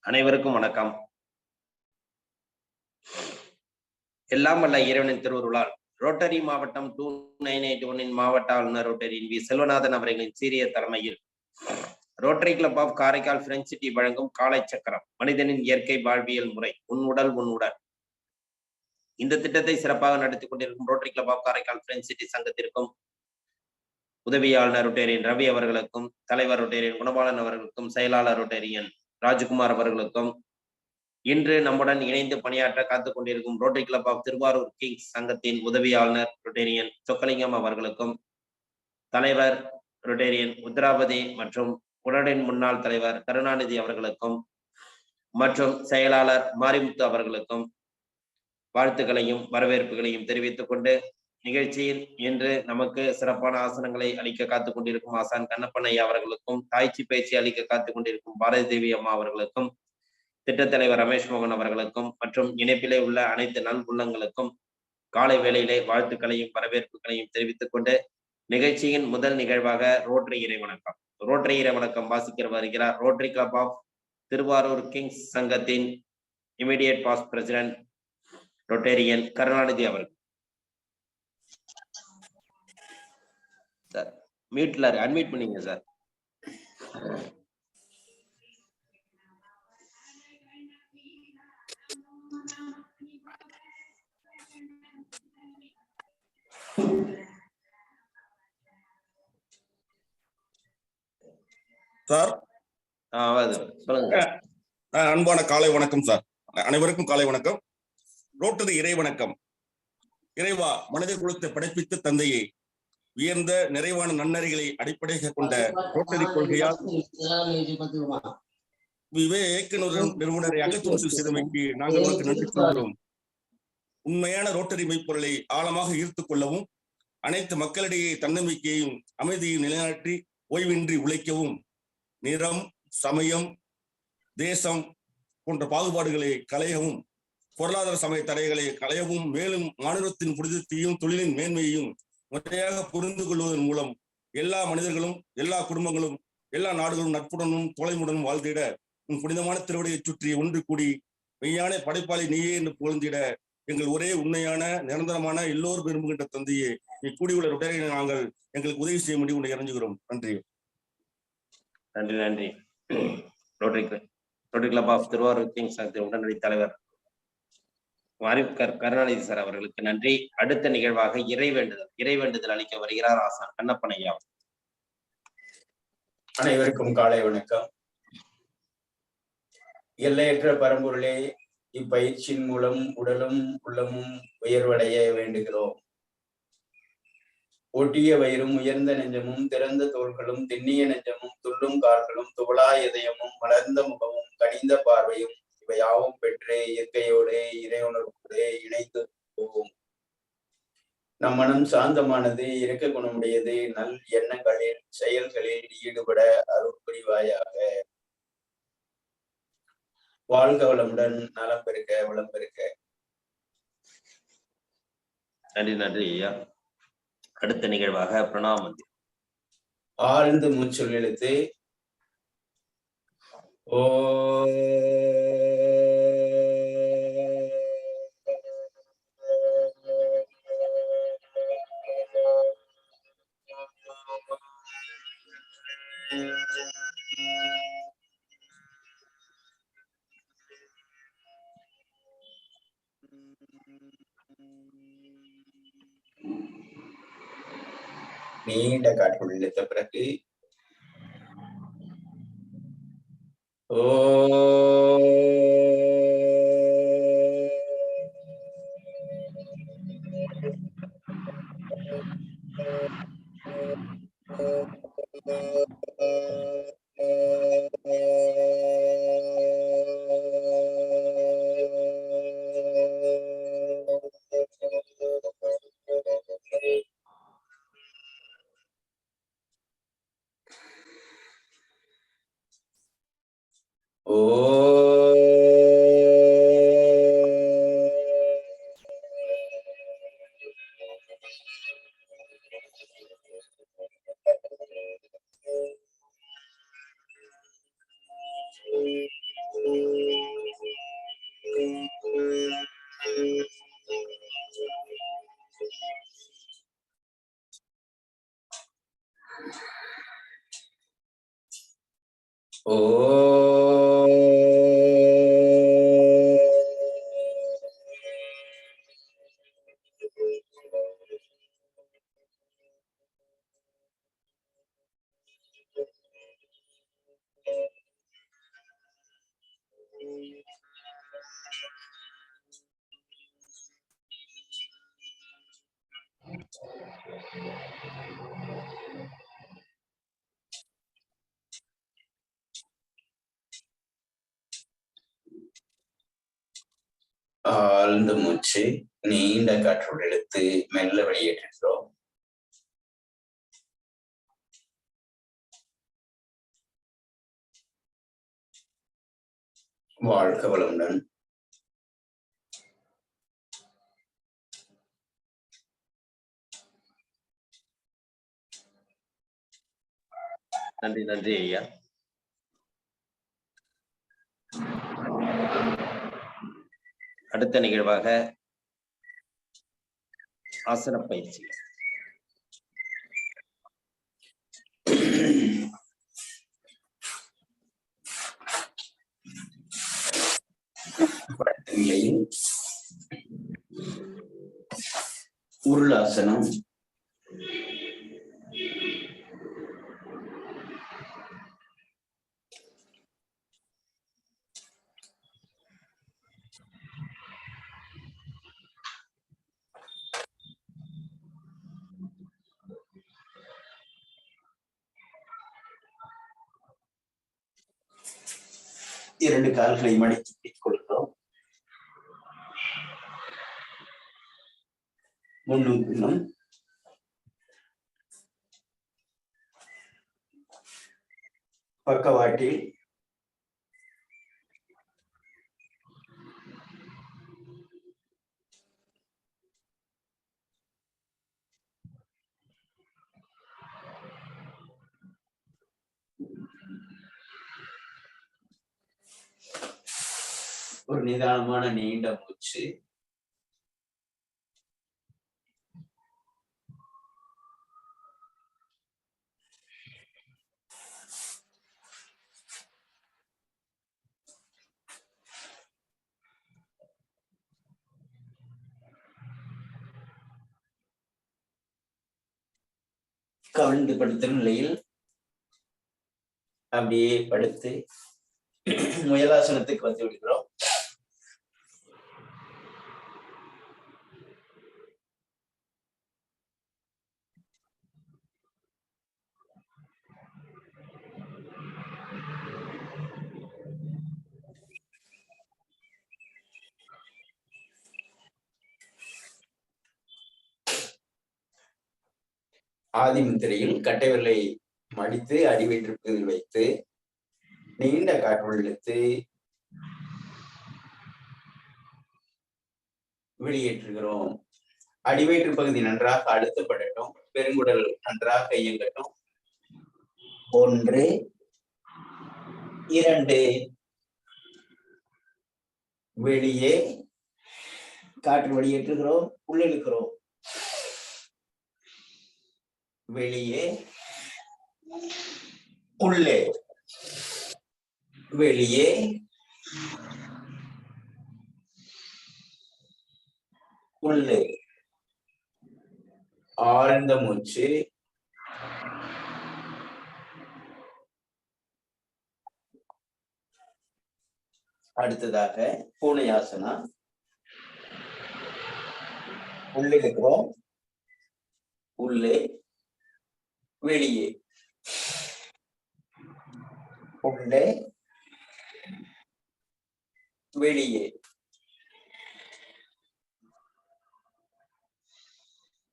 அனைவருக்கும் வணக்கம். எல்லாம் வல்ல இறைவனின் திருவருளால் ரோட்டரி மாவட்டம் 2981 மாவட்ட ஆளுநர் ரோட்டரியின் வி செல்வநாதன் அவர்களின் சீரிய தலைமையில் Rotary Club of Karaikal French city வழங்கும் காலை சக்கரம் மனிதனின் இயற்கை வாழ்வியல் முறை உன் உடல் இந்த திட்டத்தை சிறப்பாக நடத்தி கொண்டிருக்கும் Rotary Club of Karaikal French City சங்கத்திற்கும் உதவி ஆளுநர் ரோட்டேரியன் ரவி அவர்களுக்கும் தலைவர் ரோட்டேரியன் குணபாலன் அவர்களுக்கும் செயலாளர் ரோட்டேரியன் ராஜ்குமார் அவர்களுக்கும் இன்று நம்முடன் இணைந்து பணியாற்ற காத்துக் கொண்டிருக்கும் Rotary Club of Thiruvarur Kings சங்கத்தின் உதவி ஆளுநர் ரோட்டேரியன் சொக்கலிங்கம் அவர்களுக்கும் தலைவர் ரோட்டேரியன் உத்ராபதி மற்றும் உடனின் முன்னாள் தலைவர் கருணாநிதி அவர்களுக்கும் மற்றும் செயலாளர் மாரிமுத்து அவர்களுக்கும் வாழ்த்துக்களையும் வரவேற்புகளையும் தெரிவித்துக் கொண்டு நிகழ்ச்சியில் இன்று நமக்கு சிறப்பான ஆசனங்களை அளிக்க காத்துக் கொண்டிருக்கும் ஆசான் கண்ணப்பன் ஐயா அவர்களுக்கும் தாய்ச்சி பயிற்சி அளிக்க காத்துக் கொண்டிருக்கும் பாரதி தேவி அம்மா அவர்களுக்கும் திட்டத்தலைவர் ரமேஷ் மோகன் அவர்களுக்கும் மற்றும் இணைப்பிலே உள்ள அனைத்து நல்குள்ளங்களுக்கும் காலை வேளையிலே வாழ்த்துக்களையும் வரவேற்புகளையும் தெரிவித்துக் கொண்டு நிகழ்ச்சியின் முதல் நிகழ்வாக ரோட்டரி இறைவணக்கம் வாசிக்க வருகிறார் Rotary Club of Thiruvarur Kings சங்கத்தின் immediate past president Rotarian Karunanidhi அவர்கள். சார் மியூட்ல அன்மியூட் பண்ணீங்க சார். சார் சொல்லுங்க. அன்பான காலை வணக்கம் சார். அனைவருக்கும் காலை வணக்கம். ரோட்டரி இறை வணக்கம். இறைவா, மனித குலத்தை படைப்பித்து தந்தையை உயர்ந்த நிறைவான நன்னறிகளை அடிப்படையாக கொண்ட ரோட்டரி கொள்கையால் விவேகனுடன் நிறுவனரை அகத்துணர்ச்சி செய்தமைக்கு நாங்கள் உனக்கு நன்றி சொல்கிறோம். உண்மையான ரோட்டரி மெய்ப்பொருளை ஆழமாக ஈர்த்துக் கொள்ளவும் அனைத்து மக்களிடையே தன்னம்பிக்கையையும் அமைதியையும் நிலைநாட்டி ஓய்வின்றி உழைக்கவும் நிறம், சமயம், தேசம் போன்ற பாகுபாடுகளை களையவும் பொருளாதார சமய தடைகளை களையவும் மேலும் மாநிலத்தின் புனிதத்தையும் தொழிலின் மேன்மையையும் முறையாக புரிந்து கொள்வதன் மூலம் எல்லா மனிதர்களும் எல்லா குடும்பங்களும் எல்லா நாடுகளும் நட்புடனும் தொலைமுடனும் வாழ்ந்திட உன் புனிதமான திருவடியை சுற்றி ஒன்று கூடி மெய்யான படைப்பாளி நீயே என்று புகழ்ந்திட எங்கள் ஒரே உண்மையான நிரந்தரமான எல்லோரும் விரும்புகின்ற தந்தையே நீ கூடியுள்ள ரோட்டரியை நாங்கள் எங்களுக்கு உதவி செய்ய முடியும் என்று இறங்குகிறோம். நன்றி. நன்றி நன்றி. Rotary Club of Thiruvarur Kings சங்கத்தின் உடனடி தலைவர் கருணாநிதி சார் அவர்களுக்கு நன்றி. அடுத்த நிகழ்வாக இறைவேண்டுதல் அளிக்க வருகிறார் ஆசான் கண்ணப்பன் ஐயா. அனைவருக்கும் காலை வணக்கம். எல்லையற்ற பரம்பொருளே, இப்பயிற்சியின் மூலம் உடலும் உள்ளமும் உயர்வடைய வேண்டுகிறோம். ஒட்டிய வயிறும் உயர்ந்த நெஞ்சமும் திறந்த தோள்களும் திண்ணிய நெஞ்சமும் துள்ளும் கால்களும் துவளா இதயமும் மலர்ந்த முகமும் கனிந்த பார்வையும் இவையாவும் பெற்று இயற்கையோடு இறையுணர்வோடு இணைந்து போகும். நம் மனம் சாந்தமானது, இரக்க குணமுடையது, நல் எண்ணங்களில் செயல்களில் ஈடுபட அருள் புரிவாயாக. வாழ்க வளமுடன், நலம் பெருக்க, வளம் பெருக்க. நன்றி நன்றி ஐயா. அடுத்த நிகழ்வாக பிரணாமந்தி. ஆழ்ந்து மூச்சொல் இழுத்து ஓ நீண்ட காற்றுள் இழுத்த பிறகு ஓ ஆழ்ந்த மூச்சு நீண்ட காற்றோடு இழுத்து மெல்ல வெளியேற்றுகிறோம். வாழ்க வளமுடன். நன்றி நன்றி ஐயா. அடுத்த நிகழ்வாக ஆசன பயிற்சி. நிலையில் உருளாசனம், இரண்டு கால்களை மடக்கி கொள்கிறோம். முன்னும் பின்னும் பக்கவாட்டில் ஒரு நிதானமான நீண்ட மூச்சு. கவிழ்ந்து படுத்த நிலையில் அப்படியே படுத்து முயலாசனத்துக்கு வந்து விடுகிறோம். ஆதிமுத்திரையில் கட்டைவிரலை மடித்து அடிவயிற்றுப்பகுதியில் வைத்து நீண்ட காற்று இழுத்து வெளியேற்றுகிறோம். அடிவயிற்று பகுதி நன்றாக அழுத்தப்படட்டும், பெருங்குடல் நன்றாக இயங்கட்டும். 1 2 வெளியே காற்று வெளியேற்றுகிறோம், உள்ளிழுக்கிறோம். வெளியே உள்ளே, வெளியே உள்ளே. ஆழ்ந்த மூச்சு. அடுத்ததாக பூனையாசனா. உள்ளிழுக்கிறோம், உள்ளே வெளியே, உள்ளே வெளியே,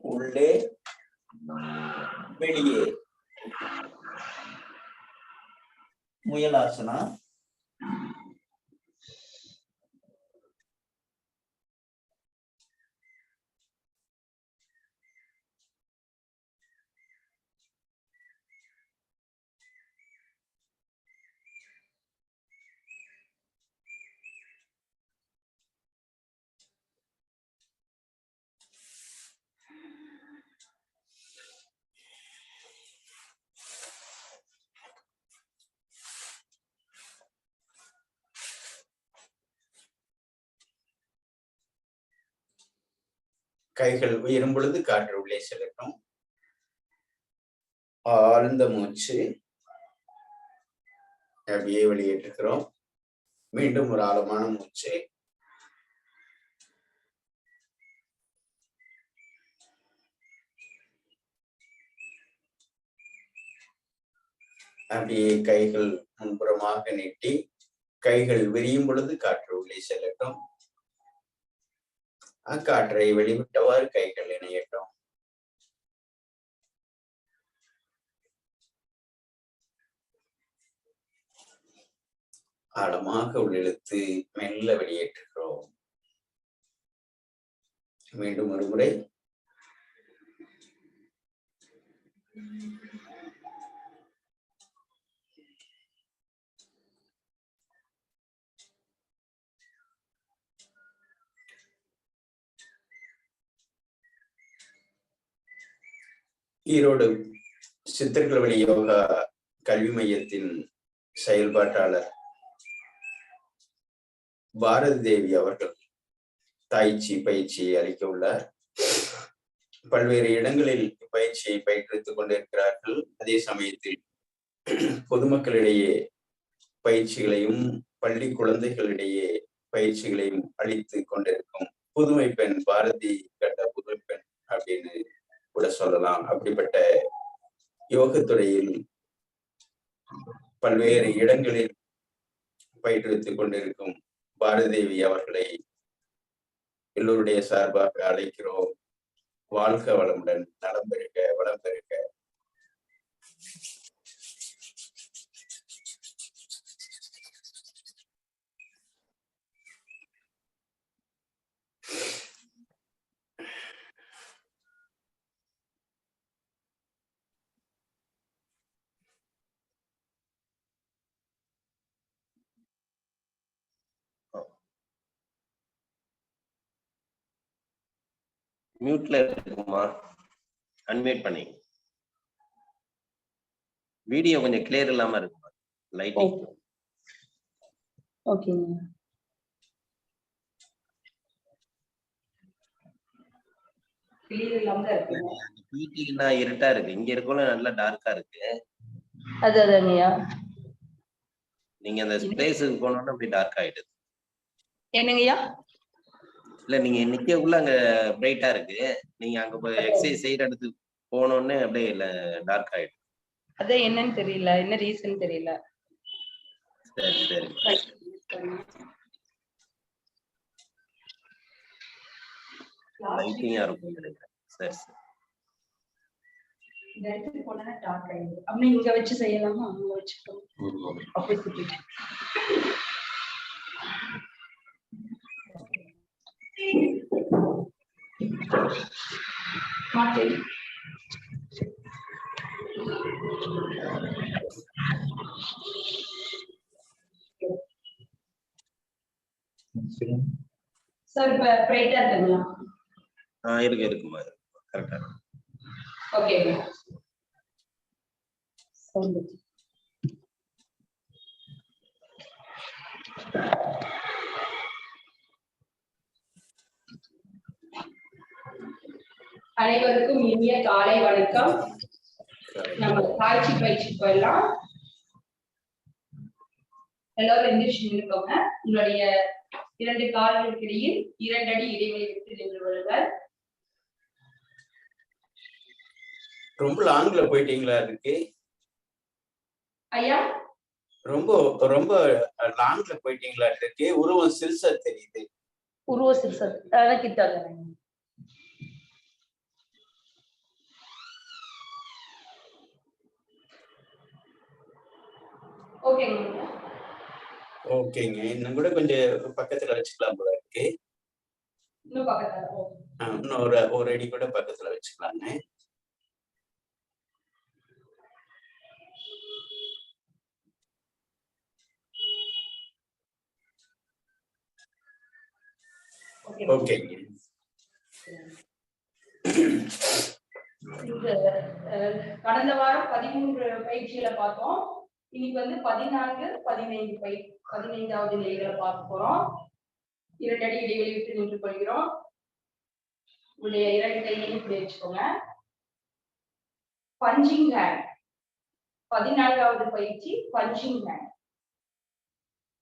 உள்ளே வெளியே. முயலாசனா. கைகள் உயரும் பொழுது காற்று உள்ளே செல்லட்டும். ஆழ்ந்த மூச்சு. அப்படியே வெளியேற்றுகிறோம். மீண்டும் ஒரு ஆழமான மூச்சு. அப்படியே கைகள் முன்புறமாக நீட்டி கைகள் விரியும் பொழுது காற்று உள்ளே செல்லட்டும். அக்காற்றை வெளிவிட்டவாறு கைகள் இணையட்டும். ஆழமாக உள்ளிழுத்து மெல்ல வெளியேற்றுகிறோம். மீண்டும் ஒரு முறை. ஈரோடு சித்தர்கள் வழி யோகா கல்வி மையத்தின் செயல்பாட்டாளர் பாரதி தேவி அவர்கள் தாய்ச்சி பயிற்சியை அளிக்க உள்ளார். பல்வேறு இடங்களில் பயிற்சியை பயிற்றுவித்துக் கொண்டிருக்கிறார்கள். அதே சமயத்தில் பொதுமக்களிடையே பயிற்சிகளையும் பள்ளி குழந்தைகளிடையே பயிற்சிகளையும் அளித்து கொண்டிருக்கும் புதுமை பெண், பாரதி கண்ட புதுமை பெண் அப்படின்னு கூட சொல்லலாம். அப்படிப்பட்ட யோகத்துறையில் பல்வேறு இடங்களில் பயிற்றுவித்துக் கொண்டிருக்கும் பாரதி தேவி அவர்களை எல்லோருடைய சார்பாக அழைக்கிறோம். வாழ்க வளமுடன், நலம் பெருக, வளம் பெருக. மியூட்ல இருக்குமா? அன்மியூட் பண்ணி. வீடியோ கொஞ்சம் கிளியர் இல்லாம இருக்குமா? லைட்டிங். ஓகேங்க. கிளியர் இல்லாம இருக்குங்க. வீட்டுக்குன்னா இருட்டா இருக்கு. இங்க இருக்கோல நல்லா டார்க்கா இருக்கு. அதுதாங்கய்யா. நீங்க அந்த ஸ்பேஸுக்கு போனோம்னா அப்படி டார்க் ஆயிடுது. என்னங்கய்யா? இல்ல நீங்க நிக்கக்குள்ள அங்க பிரைட்டா இருக்கு. நீங்க அங்க எக்ஸசைஸ் செய்யற இடத்துக்கு போனோடனே அப்படியே இல்ல டார்க் ஆயிடும். அதான் என்னன்னு தெரியல, என்ன ரீசன் தெரியல. சரி சரி. லைட்டிங்கா இருக்கும் நினைக்கிறேன். சரி சரி. இந்த இடத்துக்கு போனா டார்க் ஆயிடுது. அப்படியே இங்க வச்சு செய்யலாமா? அங்க வச்சுக்கோங்க. ஆப்போசிட். மாட்டேன். சார் இப்ப பிரைட்டா இருக்குங்களா? இருக்குமா கரெக்டா. ஓகே. அனைவருக்கும் இனிய காலை வணக்கம். நம்ம காய்ச்சி பயிற்சி போயிடலாம். எல்லாரும் எந்திரிச்சு நின்றுக்கோங்க. உங்களுடைய 2 கால்களுக்கு இடையில் 2 அடி இடைவெளி விட்டு நின்று வருங்கள். ரொம்ப லாங்ல போயிட்டீங்களா அதுக்கு? ஐயா ரொம்ப ரொம்ப லாங்ல போயிட்டீங்களா இருக்கு? உருவம் சிறுசா தெரியுது. உருவ சிறுசா கிட்ட வரேன். ஓகேங்க. ஓகேங்க. இன்னும் கூட கொஞ்சம் பக்கத்துல வச்சுக்கலாம் போல இருக்கு. இன்னும் பக்கத்துல. இன்னும் ஒரு அடி கூட பக்கத்துல வச்சுக்கலாங்க. ஓகேங்க. கடந்த வாரம் 13 பயிற்சிகளை பார்த்தோம். இன்னைக்கு வந்து 14, 15வது நிலைகளை பார்க்க போறோம். 2 அடி இடைவெளி விட்டு நின்று கொள்கிறோம். உங்களுடைய 2 கையையும் இப்படி வச்சுக்கோங்க. Punching hand. 14வது பயிற்சி பஞ்சிங் ஹேண்ட்.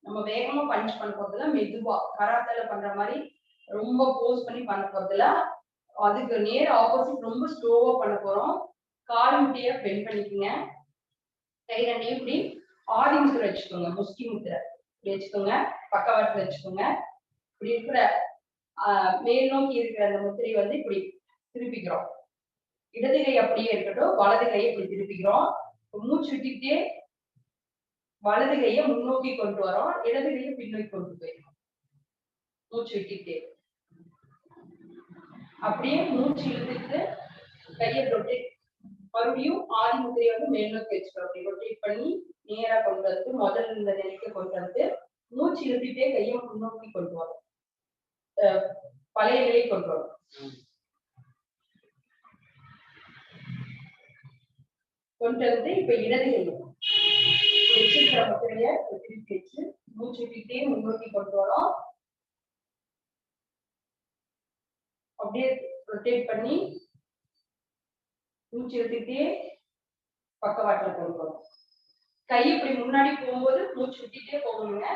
நம்ம வேகமா பஞ்ச் பண்ண போறதுல, மெதுவா கராத்தேல பண்ற மாதிரி ரொம்ப போஸ் பண்ணி பண்ண போறதுல, அதுக்கு நேர் ஆப்போசிட் ரொம்ப ஸ்லோவா பண்ண போறோம். கால் முட்டிய பெண்ட் பண்ணிக்கோங்க. கை 2 இப்படி ஆதி முத்திரை வச்சுக்கோங்க. முஸ்கி முத்திரை இப்படி வச்சுக்கோங்க. பக்கவாட்டுல வச்சுக்கோங்க. இப்படி இருக்கிற மேல் நோக்கி இருக்கிற அந்த முத்திரை வந்து இப்படி திருப்பிக்கிறோம். இடது கை அப்படியே இருக்கட்டும், வலது கையை இப்படி திருப்பிக்கிறோம். மூச்சு விட்டுக்கிட்டே வலது கையை முன்னோக்கி கொண்டு வரோம், இடது கையை பின்னோக்கி கொண்டு போயிடும். மூச்சு விட்டுக்கிட்டே அப்படியே மூச்சு இழுத்துட்டு கையை ரொட்டேட், மறுபடியும் ஆதி முத்திரையை வந்து மேல் நோக்கி வச்சுக்கிறோம். அப்படி ரொட்டேட் பண்ணி நேரா கொண்டு வந்து முதல்ல இந்த நிலைக்கு கொண்டு வந்து மூச்சு இழுத்துட்டே கையை முன்னோக்கி கொண்டு வரும். பழைய நிலை கொண்டு வரும். கொண்டு வந்து இப்ப இடது கையும் வச்சிருக்கிற முத்திரைய திருப்பி வச்சு மூச்சு விட்டுட்டே முன்னோக்கி கொண்டு வரோம். அப்படியே ரொட்டேட் பண்ணி மூச்சு விட்டுட்டே பக்கவாட்டுல கொண்டு வரும். கை இப்படி முன்னாடி போகும்போது மூச்சு விட்டுட்டே போகணுங்க.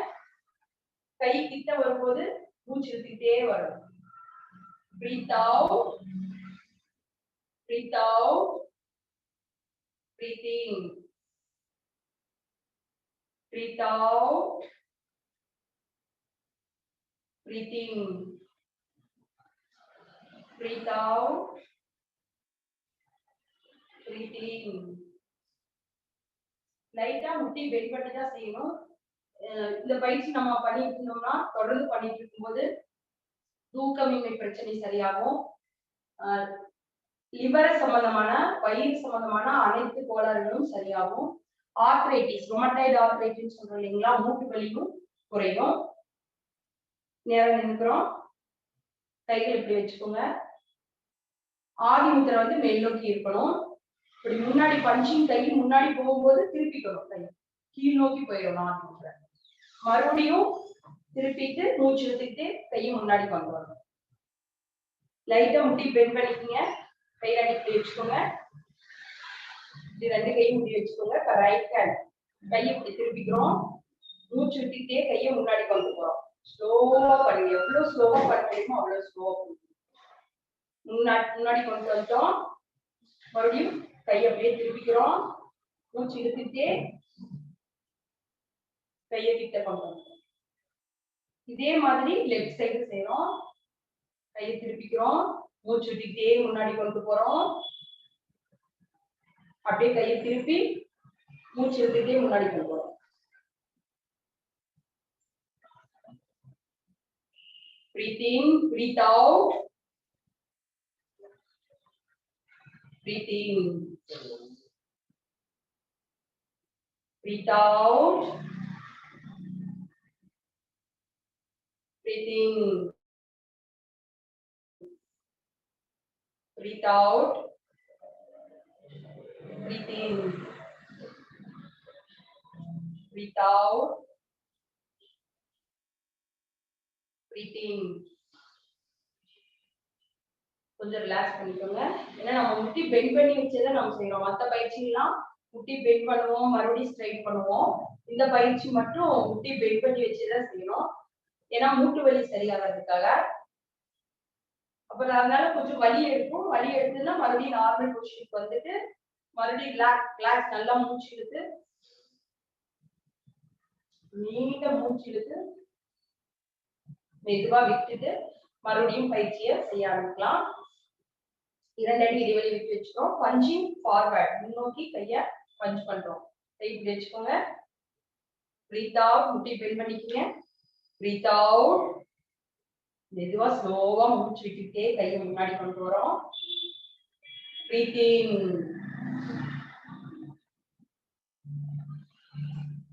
கை கிட்ட வரும்போது மூச்சு விட்டுட்டே வரும். Breathe out, breathe out, breathe in, breathe out, breathe in, breathe out, breathe in. லைட்டா முட்டி பெண்ட் பண்ணி தான் செய்யணும். இந்த பயிற்சி நம்ம பண்ணிட்டு இருந்தோம்னா, தொடர்ந்து பண்ணிட்டு இருக்கும்போது தூக்கமின்மை பிரச்சனை சரியாகும். லிவர் சம்பந்தமான, வயிறு சம்பந்தமான அனைத்து கோளாறுகளும் சரியாகும். ஆர்த்ரைட்டிஸ், ரொமட்டாய்டு ஆர்த்ரைட்டிஸ் சொல்றோம் இல்லைங்களா, மூட்டு வலியும் குறையும். நேரம் நிற்கிறோம். கைகள் இப்படி வச்சுக்கோங்க. ஆதி முத்திரை வந்து மேல் நோக்கி இருக்கணும். இப்படி முன்னாடி பஞ்சிங் கை முன்னாடி போகும்போது திருப்பிக்கணும். கை கீழ் நோக்கி போயிடணும். ஆதி முத்திரை மறுபடியும் திருப்பிட்டு மூச்சு இழுத்துட்டு கையை முன்னாடி கொண்டு வரணும். லைட்டா முட்டி பெண்ட் பண்ணிக்கோங்க. கை 2 இப்படி வச்சுக்கோங்க. இப்படி 2 கையும் முடி வச்சுக்கோங்க. ரைட் ஹேண்ட் கையை இப்படி திருப்பிக்கிறோம். மூச்சு விட்டுட்டே கையை முன்னாடி கொண்டு போறோம். ஸ்லோவா பண்ணுங்க. எவ்வளவு ஸ்லோவா பண்ண முடியுமோ அவ்வளவு ஸ்லோவா முன்னாடி கொண்டு வந்துட்டோம். மறுபடியும் கையை அப்படியே திருப்பிக்கிறோம். மூச்சு இழுத்துட்டே கையை கிட்ட கொண்டு வந்துட்டோம். இதே மாதிரி லெஃப்ட் சைடு செய்யறோம். கையை திருப்பிக்கிறோம். மூச்சு விட்டுக்கிட்டே முன்னாடி கொண்டு போறோம். அப்படியே கையை திருப்பி மூச்சு எடுத்துட்டே முன்னாடி கொண்டு போறோம். Breathe in, breathe out. Breathe in. Breathe out. Breathe in. Breathe out. Breathe in. Breathe out. Breathe in. கொஞ்சம் ரிலாக்ஸ் பண்ணிக்கோங்க. ஏன்னா நம்ம முட்டி பெண்ட் பண்ணி வச்சதை நம்ம செய்யறோம். மற்ற பயிற்சிலாம் முட்டி பெண்ட் பண்ணுவோம், மறுபடியும் ஸ்ட்ரைட் பண்ணுவோம். இந்த பயிற்சி மட்டும் முட்டி பெண்ட் பண்ணி வச்சுதான் செய்யணும். ஏன்னா மூட்டு வலி சரியாகிறதுக்காக. அப்புறம் அதனால கொஞ்சம் வலி எடுக்கும். வலி எடுத்துன்னா மறுபடியும் நார்மல் பொசிஷனுக்கு வந்துட்டு மறுபடியும் ரிலாக்ஸ் நல்லா மூச்சு இழுத்து நீண்ட மூச்சு இழுத்து மெதுவா விட்டுட்டு மறுபடியும் பயிற்சியை செய்ய ஆரம்பிக்கலாம். 2 அடி இடைவெளி விட்டு வச்சுக்கோம். பஞ்சிங் ஃபார்வர்ட், முன்னோக்கி கைய பஞ்ச் பண்றோம். கை இப்படி வச்சுக்கோங்க. பிரீத் அவுட், முட்டி பெண்ட் பண்ணிக்கங்க. பிரீத் அவுட், மெதுவா ஸ்லோவா மூச்சு விட்டுட்டே கையை முன்னாடி கொண்டு வரோம். Breath in,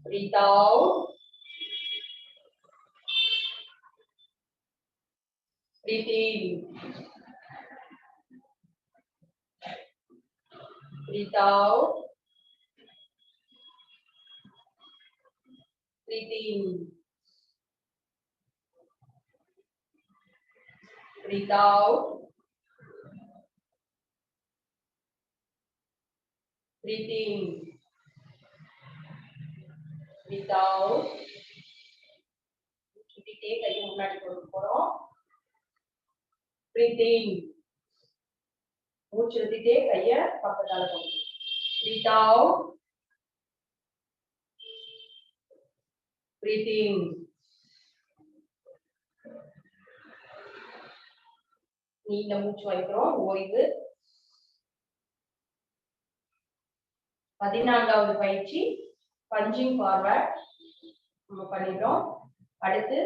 breath out, breath in, breathe out, breathe in, breathe out, breathe in, breathe out. சுத்திட்டே கையை முன்னாடி கொண்டு போறோம். breathe in, மூச்சு எடுத்துட்டே கைய பக்கத்தால கொண்டு. breathe out, breathe in, நீண்ட மூச்சு வைக்கிறோம். ஓய்வு. 14வது பயிற்சி பஞ்சிங் ஃபார்வர்ட் நம்ம பண்ணிட்டோம். அடுத்து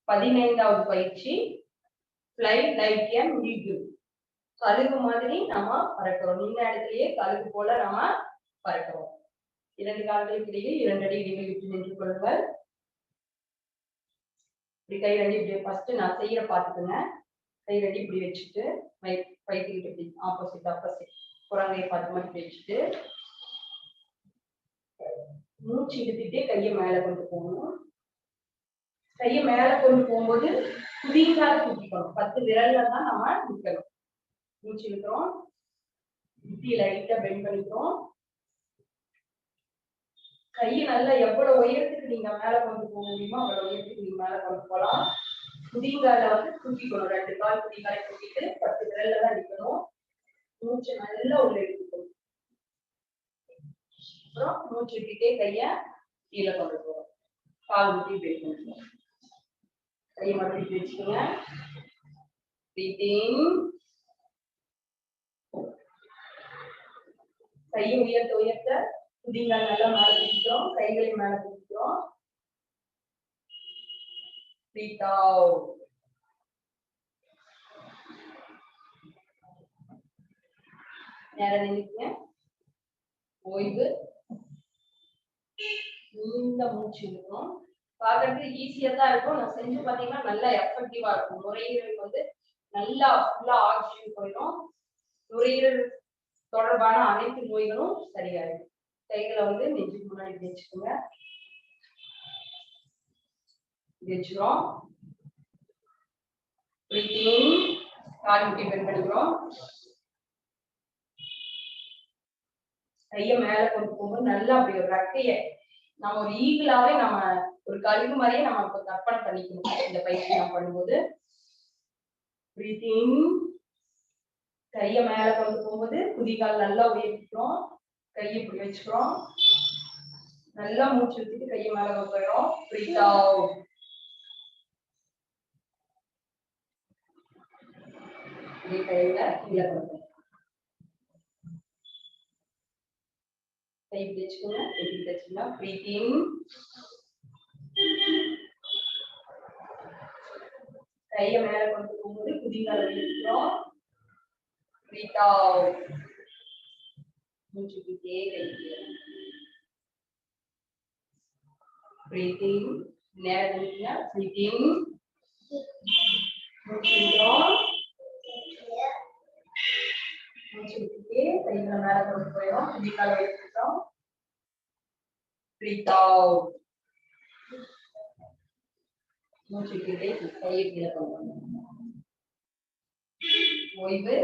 15வது பயிற்சி ஃப்ளை லைக் எ ஈகிள். கழுகு மாதிரி நாம பறக்கிறோம். நின்ன இடத்துலயே கழுகு போல நாம பறக்கிறோம். 2 கால்களுக்கு இடையே 2 அடி இடைவெளி விட்டு நின்று கொள்ளுங்கள். இப்படி கை ரெண்டு இப்படி ஃபர்ஸ்ட் நான் செய்யற பாத்துக்கோங்க. கை ரெண்டு இப்படி வச்சுட்டு வயிற்றுக்கிட்டு இப்படி ஆப்போசிட் குரங்கையை பார்த்த மாதிரி வச்சுட்டு மூச்சு இழுத்துட்டே கையை மேல கொண்டு போகணும். கையை மேல கொண்டு போகும்போது குதிங்கால தூக்கிக்கணும். 10 விரல்ல தான் நம்ம நிற்கணும். மூச்சு இழுக்கிறோம். முட்டி லைட்டா பெண்ட் பண்ணிக்கிறோம். கையை நல்லா எவ்வளவு உயரத்துக்கு நீங்க மேல கொண்டு போக முடியுமோ அவ்வளவு உயரத்துக்கு நீங்க மேல கொண்டு போகலாம். குதிங்கால வந்து தூக்கிக்கணும். 2 கால் குதிங்காலை தூக்கிட்டு 10 விரல்ல தான் நிற்கணும். மூச்சை நல்லா உள்ள எடுத்துக்கணும். அப்புறம் மூச்சு விட்டுட்டே கைய கீழே கொண்டு போறோம். கால் முட்டி பெண்ட் பண்ணிக்கணும். கையை மட்டும் இப்படி வச்சுக்கோங்க. கையை உயர்த்த உயர்த்த குதிங்கால் நல்லா மேல தூக்கிக்கிறோம். கைகளை மேல தூக்கிக்கிறோம். breathe out, நேரம் நினைக்குங்க. ஓய்வு. நீண்ட மூச்சு இருக்கும். பார்க்கறதுக்கு ஈஸியா தான் இருக்கும். நான் செஞ்சு பாத்தீங்கன்னா நல்லா எஃபெக்டிவா இருக்கும். நுரையீரல் வந்து நல்லா ஃபுல்லா ஆக்சிஜன் போயிடும். நுரையீரல் தொடர்பான அனைத்து நோய்களும் சரியாயிடும். கைகளை வந்து நெஞ்சுக்கு முன்னாடி வச்சுக்கோங்க. வச்சுக்கிறோம். கால் முட்டி பெண்ட் பண்ணிக்கிறோம். கைய மேல கொண்டு போகும்போது நல்லா அப்படி ஒரு ரெக்கைய நம்ம ஒரு ஈகிளாவே நம்ம ஒரு கழுகு மாதிரியே நம்ம இப்ப கற்பனை பண்ணிக்கணும். இந்த பயிற்சி நம்ம பண்ணும்போது பிரீத்திங். கைய மேல கொண்டு போகும்போது குதிகால் நல்லா உயர்த்திக்கிறோம். கையை இப்படி வச்சுக்கிறோம். நல்லா மூச்சு விட்டுட்டு கையை மேல கொண்டு போயிடும். Breathe out. கையில கீழே கொண்டு கை பிடிச்சுக்கோங்க. எப்படி வச்சுக்கோங்க. Breathe in. கையை மேல கொண்டு போகும்போது குதிகால இழுக்கிறோம். Breathe out. மூச்சு விட்டே கை. Breathe in. நேரம் நிறுத்துங்க. Breathe in. மூச்சு விடுறோம். மூச்சு விட்டுட்டே கைகளை மேல கொண்டு போயிடும். குதிகால இழுக்கிறோம். Breathe out. மூச்சு விட்டுட்டே கையை கீழே கொண்டு வரணும். ஓய்வு.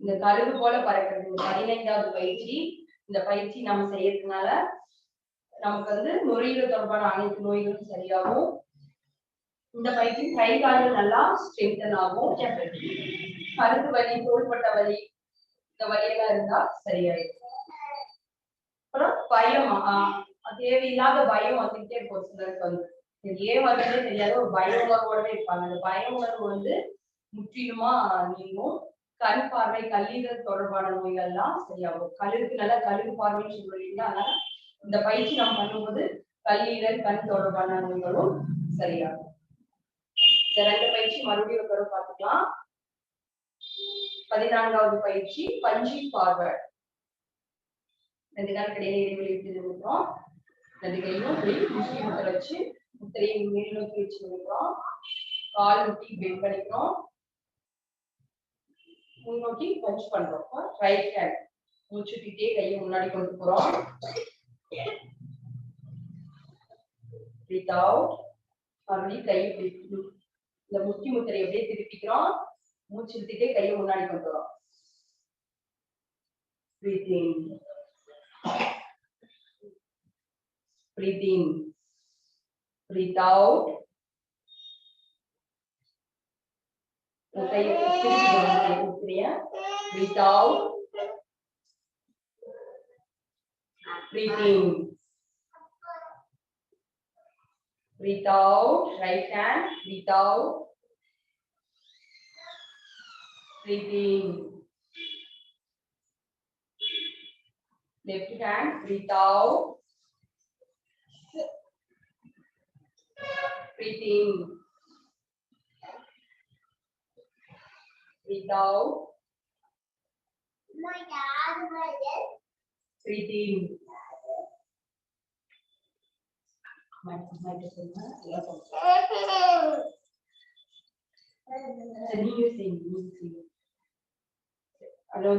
இந்த கழுகு போல பறக்கிறது 15வது பயிற்சி. இந்த பயிற்சி நம்ம செய்யறதுனால நமக்கு வந்து நுரையீரல் தொடர்பான அனைத்து நோய்களும் சரியாகும். இந்த பயிற்சி கை கால்கள் நல்லா ஸ்ட்ரென்தன் ஆகும். கழுத்து வலி, தோள்பட்ட வலி, இந்த வலியெல்லாம் இருந்தா சரியாயிடும். அப்புறம் பயம், தேவையில்லாத பயம் வந்துகிட்டே இருக்கும். சிலருக்கு வந்து ஏன் வந்ததே தெரியாத ஒரு பய உணர்வோடவே இருப்பாங்க. அந்த பய உணர்வு வந்து முற்றிலுமா நீங்கும். கண் பார்வை, கல்லீரல் தொடர்பான நோய்கள் எல்லாம் சரியாகும். கழுகுக்கு நல்லா கழுகு பார்வைன்னு சொல்றீங்க. அதனால இந்த பயிற்சி நம்ம பண்ணும்போது கல்லீரல், கண் தொடர்பான நோய்களும் சரியாகும். இந்த 2 பயிற்சி மறுபடியும் ஒரு தடவை பார்த்துக்கலாம். 14வது பயிற்சி பஞ்சிங் ஃபார்வர்ட். 2 நாள் இடையில இடைவெளி விட்டு நிறுத்துறோம். 2 கையும் அப்படி முஷ்டி முத்திரை வச்சு முத்திரையை மேல் நோக்கி வச்சு நிறுத்துறோம். கால் முட்டி பெண்ட் பண்ணிக்கிறோம். முன்னோக்கி பஞ்ச் பண்றோம். ரைட் ஹேண்ட் மூச்சு விட்டுட்டே கையை முன்னாடி கொண்டு போறோம். Breathe out. மறுபடியும் கையை இந்த முட்டி முத்திரை அப்படியே திருப்பிக்கிறோம். மூச்சு விட்டுட்டே கையை முன்னாடி கொண்டு வரோம். Breathe in. Breathe in. Breathe out. கையை திருப்பிக்கிறோம். Breathe out. Breathe in. Breathe out. Right hand. Breathe out. Breathe in. Left hand. Breathe out. Breathe in. Breathe out. Breathe in.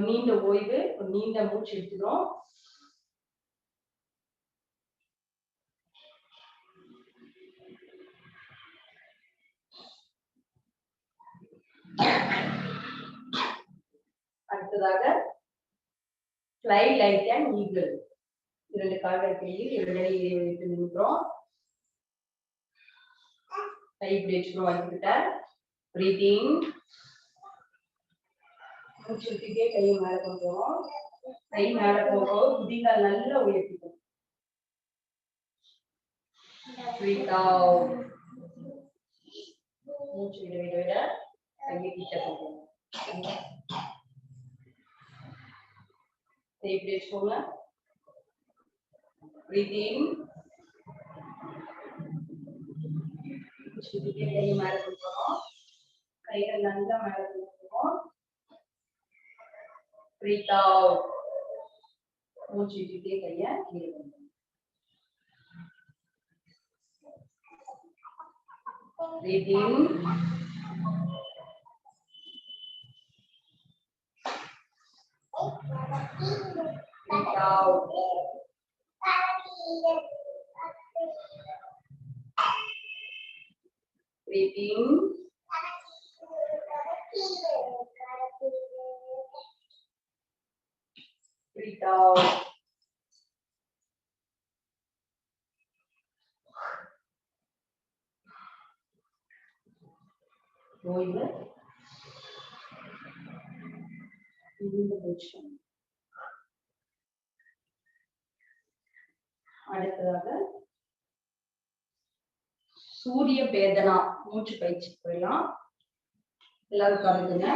நீண்ட ஓய்வு, நீண்ட மூச்சு எடுத்துடும். அடுத்ததாக fly like an eagle. 2 கால்களுக்கு இடையில் இடைவெளி நிற்கிறோம். கை இப்படி வச்சுக்கிறோம். வச்சுக்கிட்ட breathe in. மூச்சு விட்டுட்டே கையை மேல கொண்டு போறோம். கை மேல போகிறோம். குதிகால் நல்லா உயர்த்திக்கும். breathe out. மூச்சு விட விட விட கையை கிட்ட போகிறோம். கை இப்படி வச்சுக்கோங்க. breathe in. மூச்சு விட்டுட்டே கையை மேல கொண்டு போறோம். கைகள் நல்லா மேல கொண்டு போறோம். breathe out. மூச்சு விட்டுட்டே கையை கீழே கொண்டு போறோம். breathe in. breathe out. breathe in. breathe out. ஓய்வு. இந்த மூச்சு. அடுத்ததாக சூரிய பேதனா மூச்சு பயிற்சி போயிடலாம். எல்லாரும் உட்கார்ந்துக்குங்க.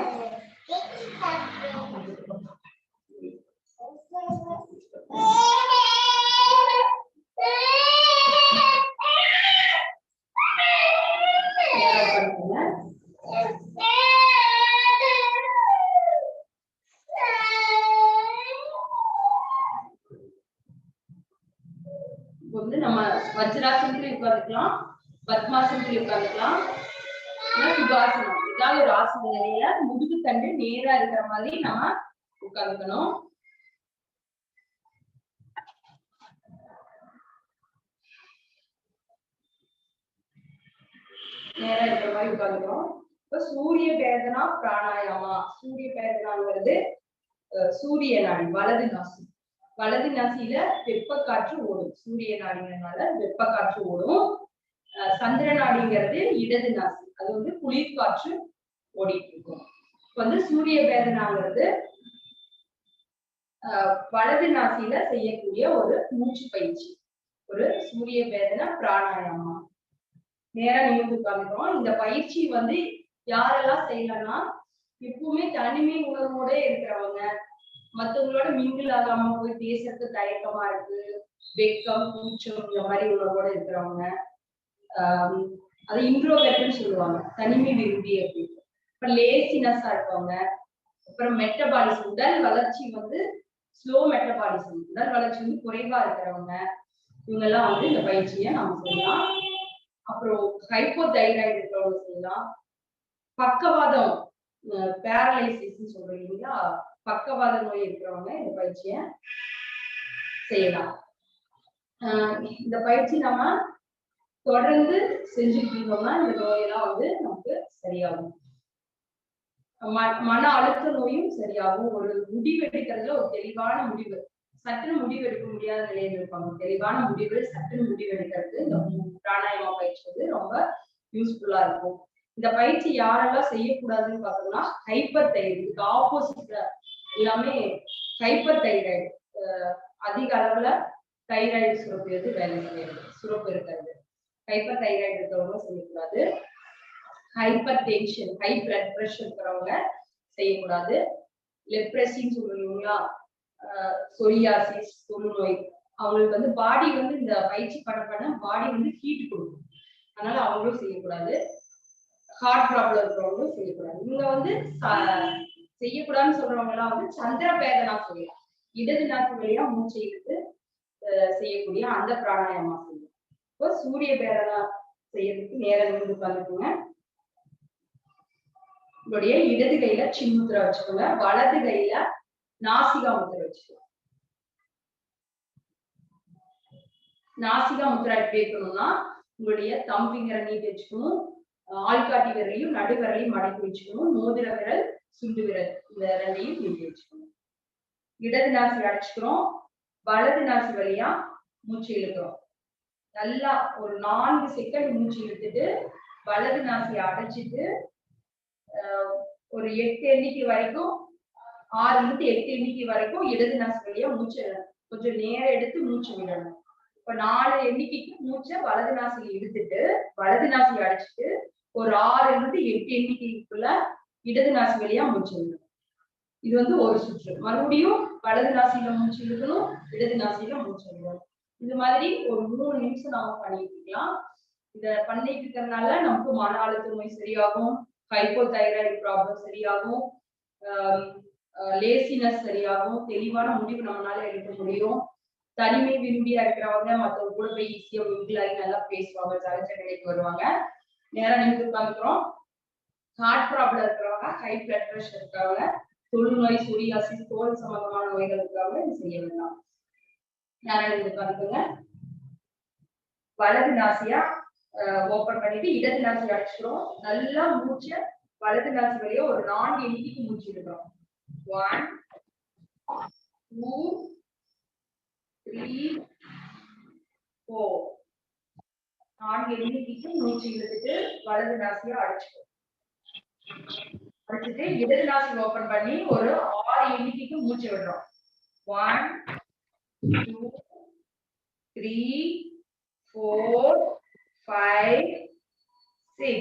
வந்து நம்ம வஜ்ராசனத்திலயும் உட்கார்ந்துக்கலாம், பத்மாசனத்திலயும் உட்கார்ந்துக்கலாம், சுகாசனம். ஏதாவது ஒரு ஆசன நிலையில முதுகு தண்டு நேரா இருக்கிற மாதிரி நம்ம உட்கார்ந்துக்கணும். நேரா இருக்கிற மாதிரி உட்கார்ந்துக்கணும். இப்ப சூரிய பேதனா பிராணாயாமா. சூரிய பேதனாங்கிறது சூரிய நாடி, வலது நாசி. வலது நாசியில வெப்ப காற்று ஓடும். சூரிய நாடினால வெப்ப காற்று ஓடும். சந்திர நாடிங்கிறது இடது நாசி, அது வந்து குளிர் காற்று ஓடிட்டு இருக்கும். இப்ப வந்து சூரிய பேதனாங்கிறது வலது நாசியில செய்யக்கூடிய ஒரு மூச்சு பயிற்சி, ஒரு சூரிய பேதனா பிராணாயாமா. நேரா நிமிர்ந்து உட்கார்ந்துக்கிறோம். இந்த பயிற்சி வந்து யாரெல்லாம் செய்யலாம்னா, எப்பவுமே தனிமை உணர்வோட இருக்கிறவங்க, மத்தவங்களோட மிங்கிள் ஆகாம போய் பேசுறதுக்கு தயக்கமா இருக்கு, வெக்கம் கூச்சம் இந்த மாதிரி உணர்வோட இருக்கிறவங்க, அது இன்ட்ரோவர்ட்னு சொல்லுவாங்க, தனிமை விரும்பி அப்படின்னு. அப்புறம் லேசினஸா இருக்கவங்க, அப்புறம் மெட்டபாலிசம், உடல் வளர்ச்சி வந்து ஸ்லோ மெட்டபாலிசம், உடல் வளர்ச்சி வந்து குறைவா இருக்கிறவங்க, இவங்க எல்லாம் வந்து இந்த பயிற்சியை நம்ம செய்யலாம். அப்புறம் ஹைப்போ தைராய்டு இருக்கிறவங்க செய்யலாம். பக்கவாதம், பேரலைசிஸ் சொல்றோம் இல்லைங்களா, பக்கவாத நோய் இருக்கிறவங்க இந்த பயிற்சியை செய்யலாம். இந்த பயிற்சி நம்ம தொடர்ந்து செஞ்சுட்டு இருந்தோம்னா இந்த நோயெல்லாம் வந்து நமக்கு சரியாகும். மன அழுத்த நோயும் சரியாகும். ஒரு முடிவு எடுக்கிறதுல ஒரு தெளிவான முடிவு, சட்டுன்னு முடிவு எடுக்க முடியாத நிலையில இருப்பாங்க, தெளிவான முடிவு, சட்டுன்னு முடிவு எடுக்கிறது இந்த பிராணாயாம பயிற்சி வந்து ரொம்ப யூஸ்ஃபுல்லா இருக்கும். இந்த பயிற்சி யாரெல்லாம் செய்யக்கூடாதுன்னு பார்த்தோம்னா, ஹைப்பர் தைராய்டு, இதுக்கு ஆப்போசிட் எல்லாமே ஹைப்பர் தைராய்டு, அதிக அளவுல தைராய்டு சுரப்பு எது வேலை செய்யறது, சுரப்பு இருக்கிறது, ஹைப்பர் தைராய்டு இருக்கிறவங்க செய்யக்கூடாது. Hyper tension, high blood pressure இருக்கிறவங்க செய்யக்கூடாது. லெப்ரசின்னு சொல்றீங்களா, சொரியாசிஸ், தொழுநோய், அவங்களுக்கு வந்து பாடி வந்து இந்த பயிற்சி பண்ண பாடி வந்து ஹீட் கொடுக்கும், அதனால அவங்களும் செய்யக்கூடாது. ஹார்ட் ப்ராப்ளம் இருக்கிறவங்களும் செய்யக்கூடாது. இவங்க வந்து செய்யக்கூடாதுன்னு சொல்றவங்க எல்லாம் வந்து சந்திர பேதனா செய்யலாம், இடது நாக்கு வழியா மூச்சை இழுத்து செய்யக்கூடிய அந்த பிராணாயாமா செய்யலாம். இப்போ சூரிய பேதனா செய்யறதுக்கு நேரம் இருந்து உட்காந்துக்கோங்க. உங்களுடைய இடது கையில சின்முத்திரை வச்சுக்கோங்க, வலது கையில நாசிகா முத்திரை வச்சுக்கோங்க. நாசிகா முத்திரை எப்படி இருக்கணும்னா, உங்களுடைய தம்பிங்கரை நீட்டி வச்சுக்கணும், ஆள்காட்டி விரலையும் நடு விரலையும் மடக்கி வச்சுக்கணும், மோதிர விரல் சுண்டு விரல் இந்த ரெண்டையும் நீட்டி வச்சுக்கணும். இடது நாசி அடைச்சுக்கிறோம், வலது நாசி வழியா மூச்சு இழுக்கிறோம். நல்லா ஒரு 4 செகண்ட் மூச்சு இழுத்துட்டு வலது நாசியை அடைச்சிட்டு ஒரு 8 எண்ணிக்கை வரைக்கும், 6 இருந்து 8 எண்ணிக்கை வரைக்கும் இடது நாசி வழியா மூச்சு கொஞ்சம் நேரம் எடுத்து மூச்சு விடணும். இப்ப 4 எண்ணிக்கைக்கு மூச்சை வலது நாசியை இழுத்துட்டு வலது நாசியை அடைச்சிட்டு ஒரு 6 இருந்து 8 எண்ணிக்கைக்குள்ள இடது நாசி வழியா மூச்சு விடணும். இது வந்து ஒரு சுற்று. மறுபடியும் வலது நாசியில மூச்சு இழுக்கணும், இடது நாசியில மூச்சு விடணும். இது மாதிரி ஒரு 3 நிமிஷம் நாம பண்ணிட்டு இருக்கலாம். இத பண்ணிட்டு இருக்கிறதுனால நமக்கு மன அழுத்த நோய் சரியாகும், ஹைப்போ தைராய்டு ப்ராப்ளம் சரியாகும், லேசினஸ் சரியாகும், தெளிவான முடிவு நம்மளால எடுக்க முடியும். தனிமை விரும்பியா இருக்கிறவங்க மற்றவங்க கூட போய் ஈஸியா மிங்கிளாகி நல்லா பேசுவாங்க, சகஜ நிலைக்கு வருவாங்க. நேரம் நிமிர்ந்து உட்காந்துக்கிறோம். ஹார்ட் ப்ராப்ளம் இருக்கிறவங்க, ஹை பிளட் பிரஷர் இருக்கிறவங்க, தொழுநோய், சொரியாசிஸ், தோல் சம்பந்தமான நோய்கள் இருக்கிறவங்க இது செய்ய வேண்டாம். நேரம் நிமிர்ந்து உட்காந்துக்கோங்க. வலது நாசியா ஓபன் பண்ணிட்டு இடது நாசி அடைச்சிக்கிறோம். நல்லா மூச்சை வலது நாசி வழியா ஒரு 4 எண்ணிக்கைக்கு மூச்சு விடுறோம். 1 2 3 4 4 எண்ணிக்கைக்கு மூச்சு இழுத்துட்டு வலது நாசியா அடைச்சிக்கிறோம். அடைச்சிட்டு இடது நாசி ஓபன் பண்ணி ஒரு 6 எண்ணிக்கைக்கு மூச்சு விடுறோம். 1 2 3 4 5 6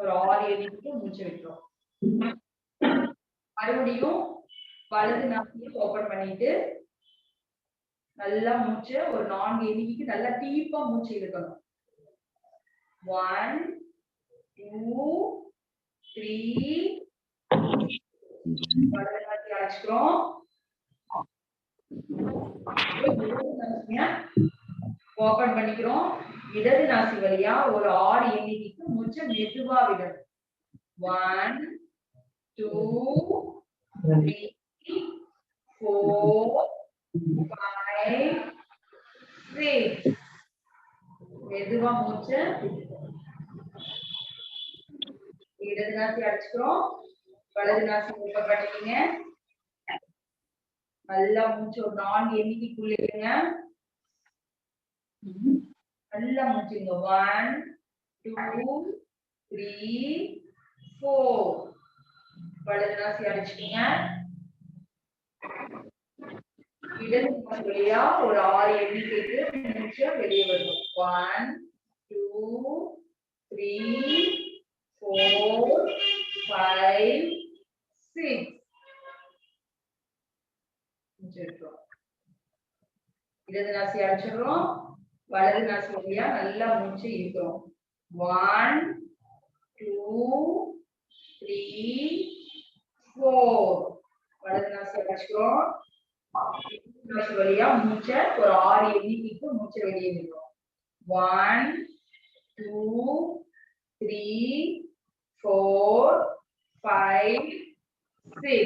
ஒரு 6 எண்ணிக்கைக்கு மூச்சு விட்டுரும். மறுபடியும் வலது நாசியை ஓபன் பண்ணிட்டு நல்லா மூச்சு ஒரு 4 எண்ணிக்கைக்கு நல்லா டீப்பா மூச்சு இழுக்கணும். 1 2 3 வலது நாசி அழைச்சிக்கிறோம். ஓபன் பண்ணிக்கிறோம். இடது நாசி வழியா ஒரு 6 எண்ணிக்கைக்கு மூச்சை மெதுவா விடணும். 1 2 3 4 5 6 மெதுவா மூச்சு இடது நாசி அடிச்சுக்கிறோம். வலது நாசி ஓபன் பண்ணிக்கீங்க. நல்லா மூச்சு ஒரு 4 எண்ணிக்கைக்குள்ள இருங்க. நல்லா மூச்சுங்க. 1 2 3 4 வலது நாசி அடிச்சுக்கீங்க. இடது நாசி வழியா ஒரு 6 எண்ணிக்கைக்கு மூச்சு வெளியே வரும். 1 2 3 4 5 6 இடது நாசி அடிச்சிடுறோம். வலது நாசி வழியா நல்லா மூச்சு இழுக்கிறோம். 1 2 3 4 வலது நாசி அடிச்சிக்கிறோம். நாசி வழியா மூச்சை ஒரு 6 எண்ணிக்கைக்கு மூச்சை வெளியே விடுறோம். 1 2 3 4 5 6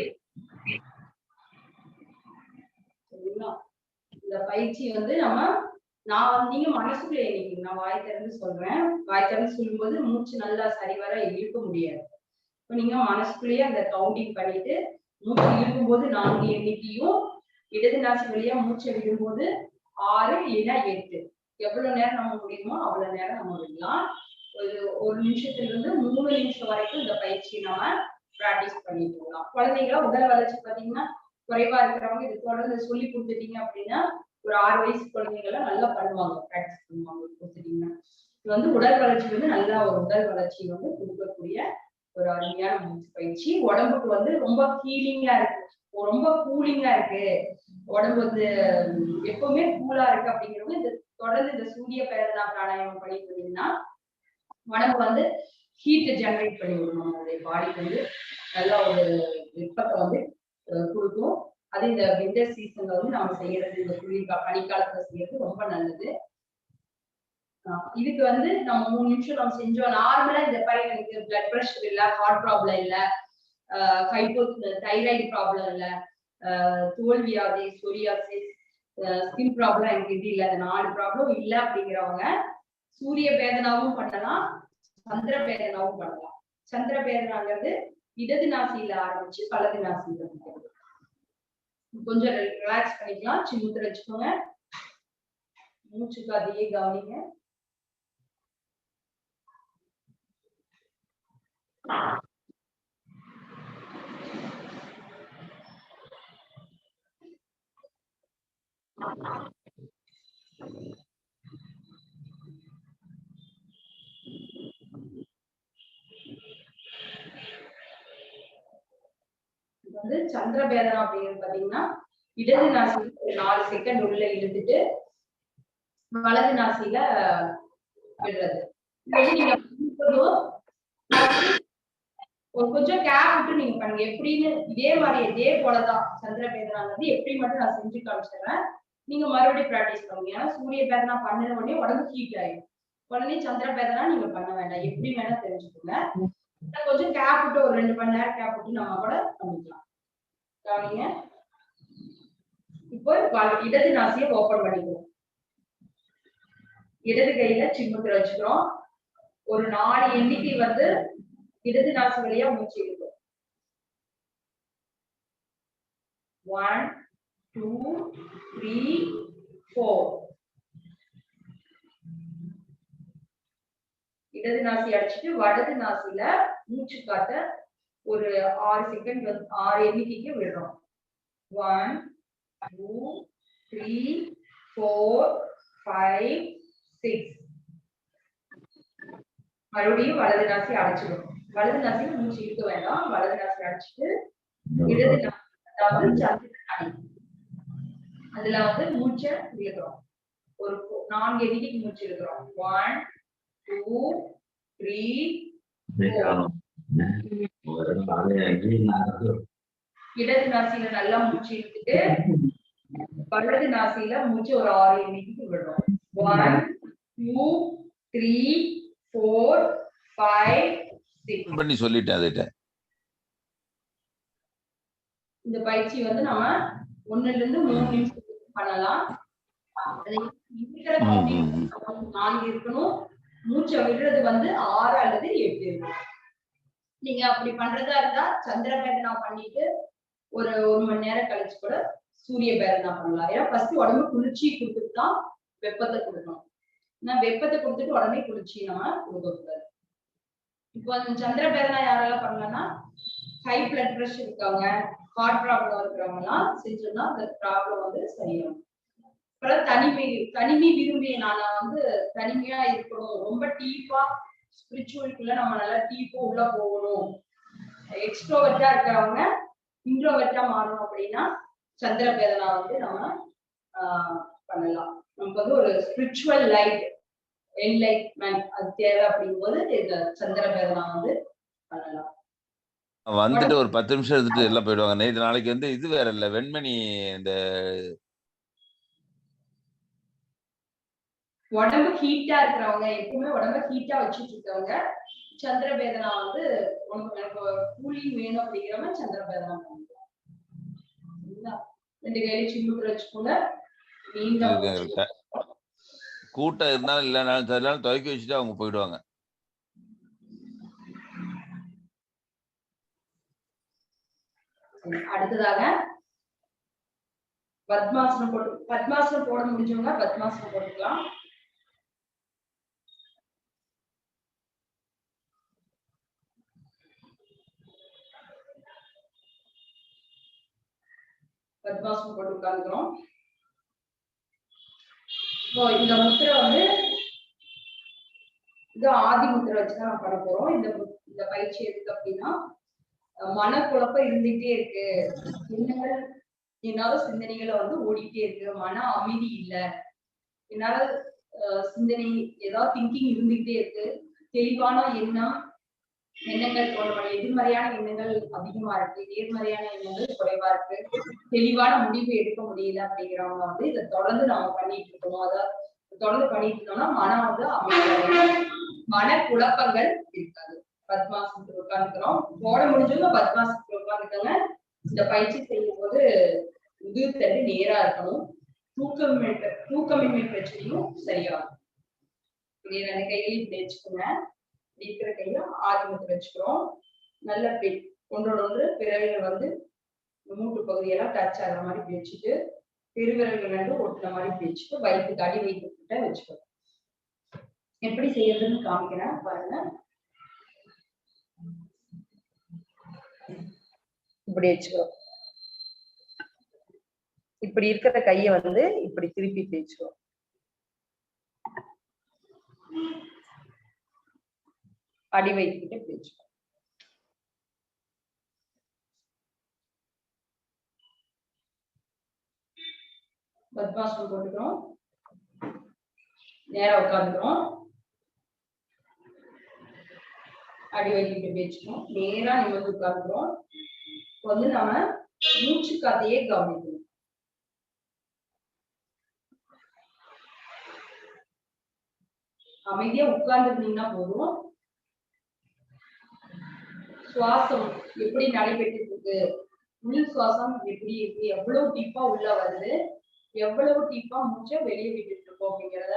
இந்த பயிற்சி வந்து நீங்க மனசுக்குள்ள எண்ணிக்கணும். நான் வாய் திறந்து சொல்றேன். வாய் திறந்து சொல்லும்போது மூச்சு நல்லா சரிவர இழுக்க முடியாது. இப்ப நீங்க மனசுக்குள்ளேயே அந்த கவுண்டிங் பண்ணிட்டு மூச்சு இழுக்கும் போது 4 எண்ணிக்கையும் இடது நாசி வழியா மூச்சை விடும்போது 6 இல்லைன்னா 8 எவ்வளவு நேரம் நம்ம முடியுமோ அவ்வளவு நேரம் நம்ம விடலாம். ஒரு நிமிஷத்துல இருந்து 3 நிமிஷம் வரைக்கும் இந்த பயிற்சி நம்ம பிராக்டிஸ் பண்ணிட்டு போகலாம். குழந்தைங்களா உடல் வளர்ச்சி பாத்தீங்கன்னா குறைவா இருக்கிறவங்க இது தொடர்ந்து சொல்லி கொடுத்துட்டீங்க அப்படின்னா ஒரு 6 வயசு குழந்தைங்களாம் நல்லா பண்ணுவாங்க, பிராக்டிஸ் பண்ணுவாங்க கொடுத்துட்டீங்கன்னா. இது வந்து உடல் வளர்ச்சி வந்து நல்லா ஒரு உடல் வளர்ச்சி வந்து கொடுக்கக்கூடிய ஒரு அருமையான மூச்சு பயிற்சி. உடம்புக்கு வந்து ரொம்ப ஹீலிங்கா இருக்கு, ரொம்ப கூலிங்கா இருக்கு, உடம்பு வந்து எப்பவுமே கூலா இருக்கு அப்படிங்கிறவங்க இந்த தொடர்ந்து இந்த சூரிய பிரேரணா பிராணாயாமம் பண்ணிட்டு இருந்தீங்கன்னா உடம்பு வந்து ஹீட் ஜெனரேட் பண்ணி விடணும். நம்மளுடைய பாடிக்கு வந்து நல்ல ஒரு வெப்பத்தை வந்து கொடுக்கும். அது இந்த விண்டர் சீசன்ல வந்து நம்ம செய்யறது, இந்த பனிக்காலத்துல செய்யறது ரொம்ப நல்லது. இதுக்கு வந்து நம்ம 3 நிமிஷம் நம்ம செஞ்சோம். நார்மலா இந்த எனக்கு பிளட் பிரஷர் இல்ல, ஹார்ட் ப்ராப்ளம் இல்ல, தைராய்டு ப்ராப்ளம் இல்ல, தோல் வியாதி, சொரியாசிஸ், ஸ்கின் ப்ராப்ளம் எனக்கு இது இல்ல, அந்த 4 ப்ராப்ளம் இல்ல அப்படிங்கிறவங்க சூரிய பேதனாவும் பண்ணலாம், சந்திர பேதனாவும் பண்ணலாம். சந்திர பேதனாங்கிறது இடது நாசியில ஆரம்பிச்சு வலது நாசியில முடிக்கிறது. கொஞ்சம் ரிலாக்ஸ் பண்ணிக்கலாம். சின்ன வச்சுக்கோங்க. மூச்சுக்கு அதையே கவனிங்க. வந்து சந்திர பேதனா அப்படிங்கிறது பாத்தீங்கன்னா இடது நாசியில ஒரு 4 செகண்ட் உள்ள இழுத்துட்டு வலது நாசியில விடுறது. நீங்க கொஞ்சம் கேப் விட்டு நீங்க பண்ணுங்க. எப்படின்னு இதே போலதான் சந்திர பேதனாங்கிறது எப்படி மட்டும் நான் செஞ்சு காமிச்சிடுறேன். நீங்க மறுபடியும் பிராக்டிஸ் பண்ணுங்க. ஏன்னா சூரிய பேதனா பண்ணின உடனே உடம்பு ஹீட் ஆயிடும். உடனே சந்திர பேதனா நீங்க பண்ண வேண்டாம். எப்படி வேணா தெரிஞ்சுக்கோங்க. கொஞ்சம் கேப் விட்டு ஒரு 2 மணி நேரம் கேப் விட்டு நம்ம கூட பண்ணிக்கலாம். கவனிங்க. இப்போ இடது நாசியை ஓபன் பண்ணிக்குவோம். இடது கையில சின்முத்திரை வச்சுக்கிறோம். ஒரு 4 எண்ணிக்கை வந்து இடது நாசி வழியா மூச்சு இழுக்கும். 1 2 3 4 இடது நாசி அடிச்சுட்டு வலது நாசியில மூச்சு காட்ட ஒரு 6 செகண்ட் 6 எண்ணிக்கைக்கு விடுறோம். 1 2 3 4 5 6 மறுபடியும் வலது நாசி அடைச்சிடும். வலது நாசியில மூச்சு இழுக்க வேண்டாம். வலது நாசி அடைச்சிட்டு இடது நாசி, அதாவது சந்திரநாடி, அதுல வந்து மூச்சை இழுக்கிறோம். ஒரு 4 எண்ணிக்கைக்கு மூச்சு இழுக்கிறோம். 1 2 3 4. இடது நாசியில நல்லா மூச்சு இழுத்துட்டு வலது நாசியில மூச்சு ஒரு 6 எண்ணிக்கைக்கு விடுறோம். 1 2 3 4 5 6 பண்ணி சொல்லிட்டேன் அதுட்ட. இந்த பயிற்சி வந்து நம்ம 1ல இருந்து 3 நிமிஷத்துக்கு பண்ணலாம். இருக்கிற 4 இருக்கணும். மூச்சை விடுறது வந்து 6 அல்லது 8 இருக்கணும். நீங்க அப்படி பண்றதா இருந்தா சந்திர பேதனா பண்ணிட்டு ஒரு 1 மணி நேரம் கழிச்சு கூட சூரிய பேதனா பண்ணலாம். ஏன்னா ஃபர்ஸ்ட் உடம்பு குளிர்ச்சி கொடுத்துட்டு தான் வெப்பத்தை கொடுக்கணும். நான் வெப்பத்தை கொடுத்துட்டு உடனே குளிர்ச்சி நம்ம கொடுக்கக்கூடாது. இப்போ அந்த சந்திர பேதனா யாரெல்லாம் பண்ணலாம்னா ஹை பிளட் பிரஷர் இருக்கவங்க, ஹார்ட் ப்ராப்ளம் இருக்கிறவங்க எல்லாம் செஞ்சோம்னா அந்த ப்ராப்ளம் வந்து சரியாகும். அப்புறம் தனிமை விரும்பிய நான் வந்து தனிமையா இருக்கணும், ரொம்ப டீப்பா ஸ்பிரிச்சுவலுக்குள்ள நம்ம நல்லா டீப்பா உள்ள போகணும், எக்ஸ்ட்ரோவர்ட்டா இருக்கிறவங்க இன்ட்ரோவர்ட்டா மாறணும் அப்படின்னா சந்திர பேதனா வந்து நம்ம பண்ணலாம். நமக்கு வந்து ஒரு ஸ்பிரிச்சுவல் லைட் என்லைட்மெண்ட் அது தேவை அப்படிங்கும்போது இந்த சந்திர பேதனா வந்து பண்ணலாம். வந்துட்டு ஒரு 10 நிமிஷம் எடுத்துட்டு எல்லாம் போயிடுவாங்க. நேற்று நாளைக்கு வந்து இது வேற இல்ல, வெண்மணி இந்த உடம்பு ஹீட்டா இருக்கிறவங்க, எப்பவுமே உடம்பு ஹீட்டா வச்சுட்டு இருக்கவங்க சந்திர பேதனா வந்து உனக்கு கூலிங் வேணும் அப்படிங்கிறவங்க சந்திர பேதனா பண்ணிக்கலாம். 2 கையில சில்லுக்குள்ள வச்சுக்கோங்க. நீங்க கூட்டம் இருந்தாலும் இல்லைனாலும் சரினாலும் துவக்கி வச்சுட்டு அவங்க போயிடுவாங்க. அடுத்ததாக பத்மாசனம் போட முடிஞ்சவங்க பத்மாசனம் போட்டுக்கலாம். பத்மாசனம் போட்டு உட்கார்ந்துக்கிறோம். இப்போ இந்த முத்திரை வந்து இது ஆதி முத்திரை வச்சுதான் நம்ம பண்ண போறோம். இந்த பயிற்சி எதுக்கு அப்படின்னா மனக்குழப்பம் இருந்துகிட்டே இருக்கு, எண்ணங்கள் என்னால சிந்தனைகளை வந்து ஓடிட்டே இருக்கு, மன அமைதி இல்ல, என்னால சிந்தனை ஏதாவது திங்கிங் இருந்துகிட்டே இருக்கு, தெளிவான எண்ணங்கள் தோன்ற எதிர்மறையான எண்ணங்கள் அதிகமா இருக்கு, நேர்மறையான எண்ணங்கள் குறைவா இருக்கு, தெளிவான முடிவு எடுக்க முடியல அப்படிங்கிறவங்க வந்து இதை தொடர்ந்து நம்ம பண்ணிட்டு இருக்கணும். அதாவது தொடர்ந்து பண்ணிட்டு இருந்தோம்னா மனம் வந்து அமைதியாக, மன குழப்பங்கள் இருக்காது. பத்மாசனத்துல உட்கார்ந்துக்கிறோம். போட முடிஞ்சவங்க பத்மாசனத்துல உட்கார்ந்துக்கோங்க. இந்த பயிற்சி செய்யும் போது முதுகு தண்டு நேரா இருக்கணும். தூக்கமின்மை பிரச்சனையும் சரியாகும். இதே 2 கையிலையும் இப்படி வச்சுக்கோங்க. இருக்கிற கையில ஆதிமத்தை வச்சுக்கிறோம். நல்ல ஒன்றோட ஒன்று பிறவிகள் வந்து மூட்டு பகுதியெல்லாம் டச் ஆகிற மாதிரி இப்படி வச்சுட்டு பெருவிரல்கள் ரெண்டு ஒட்டுற மாதிரி இப்படி வச்சுட்டு வயிற்றுக்கு அடி வயிற்றுக்கிட்ட வச்சுக்கணும். எப்படி செய்யறதுன்னு காமிக்கிறேன் பாருங்க. இப்படி வச்சுக்கிறோம். இப்படி இருக்கிற கைய வந்து இப்படி திருப்பி தேய்ச்சுக்கிறோம். அடி வைத்துக்கிட்டு தேய்ச்சுக்கிறோம். பத்மாசனம் போட்டுக்கிறோம். நேரா உட்காந்துக்கிறோம். அடி வைத்துக்கிட்டு தேய்ச்சுக்கிறோம். நேரா நிமிர்ந்து உட்காந்துக்கிறோம். வந்து நம்ம மூச்சு காத்தையே கவனிக்கணும். அமைதியா உட்கார்ந்துருந்தீங்கன்னா போதும். சுவாசம் எப்படி நடைபெற்று இருக்கு, உள் சுவாசம் எப்படி இருக்கு, எவ்வளவு டீப்பா உள்ள வருது, எவ்வளவு டீப்பா மூச்சை வெளியே விட்டுட்டு இருக்கோம் அப்படிங்கிறத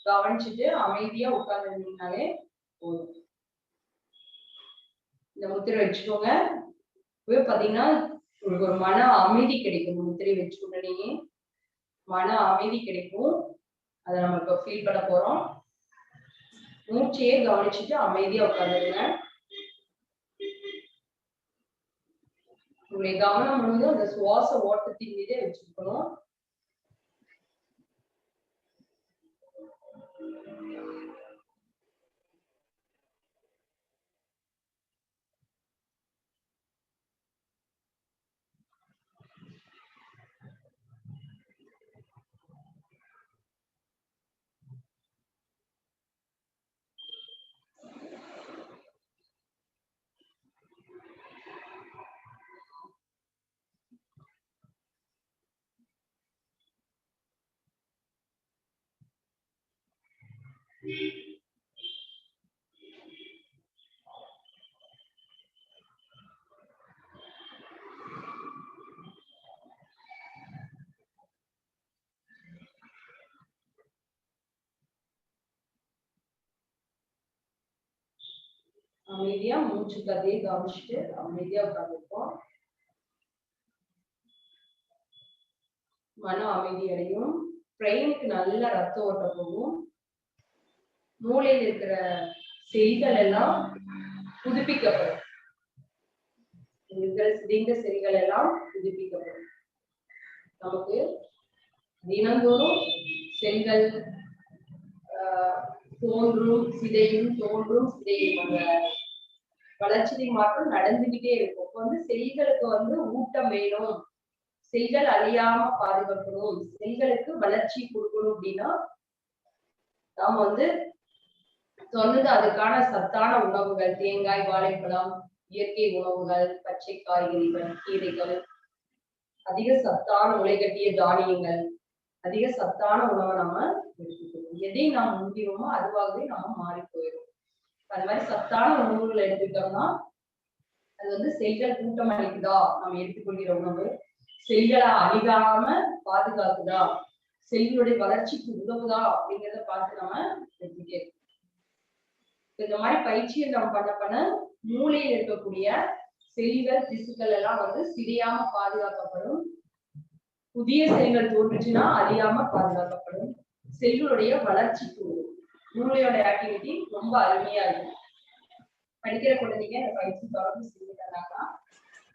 கவனிச்சுட்டு அமைதியா உட்கார்ந்துருந்தீங்கனாலே போதும். இந்த முத்திரை வச்சுக்கோங்க. பாத்தீங்கன்னா உங்களுக்கு ஒரு மன அமைதி கிடைக்கும். முத்திரை வச்சு உடனே மன அமைதி கிடைக்கும். அதை நம்ம இப்ப ஃபீல் பண்ண போறோம். மூச்சையே கவனிச்சுட்டு அமைதியா உட்காந்துருங்க. உங்களுடைய கவனம் முழுவதும் அந்த சுவாச ஓட்டத்தின் மீதே வச்சிருக்கணும். அமைதியா மூச்சு கதையை கவனிச்சுட்டு அமைதியா உட்காந்துருப்போம். மனம் அமைதி அடையும். பிரெயினுக்கு நல்ல ரத்த ஓட்டம் போகும். மூளையில் இருக்கிற செல்கள் எல்லாம் புதுப்பிக்கப்படும். சிதைந்த செல்கள் எல்லாம் புதுப்பிக்கப்படும். நமக்கு தினந்தோறும் செல்கள் தோன்றும் சிதையும் தோன்றும் சிதையும் அந்த வளர்ச்சி மாற்றம் நடந்துகிட்டே இருக்கும். இப்ப செல்களுக்கு ஊட்டம் வேணும், செல்கள் அழியாம பாதுகாக்கணும், செல்களுக்கு வளர்ச்சி கொடுக்கணும் அப்படின்னா நாம சொன்னது அதுக்கான சத்தான உணவுகள், தேங்காய், வாழைப்பழம், இயற்கை உணவுகள், பச்சை காய்கறிகள், கீரைகள், அதிக சத்தான முளைகட்டிய தானியங்கள், அதிக சத்தான உணவை நம்ம எடுத்துக்கணும். எதை நாம் முந்திரோமோ அதுவாகவே நம்ம மாறி போயிடும். அந்த மாதிரி சத்தான உணவுகளை எடுத்துக்கிட்டோம்னா அது செல்கள் கூட்டம் அளிக்குதா, நம்ம எடுத்துக்கொள்கிற உணவு செல்களை அழிகாம பாதுகாக்குதா, செல்களுடைய வளர்ச்சிக்கு உதவுதா அப்படிங்கிறத பார்த்து நம்ம எடுத்துக்கிட்டே இருக்கோம். இந்த மாதிரி பயிற்சியை நம்ம பண்ண பண்ண மூளையில் இருக்கக்கூடிய செல்கள் திசுக்கள் எல்லாம் சிதையாம பாதுகாக்கப்படும். புதிய செல்கள் தோன்றுச்சுன்னா அழியாம பாதுகாக்கப்படும். செல்களுடைய வளர்ச்சிக்கு மூளையோட ஆக்டிவிட்டி ரொம்ப அருமையா இருக்கும். படிக்கிற குழந்தைங்க இந்த பயிற்சி தொடர்ந்து செஞ்சுட்டாங்கன்னா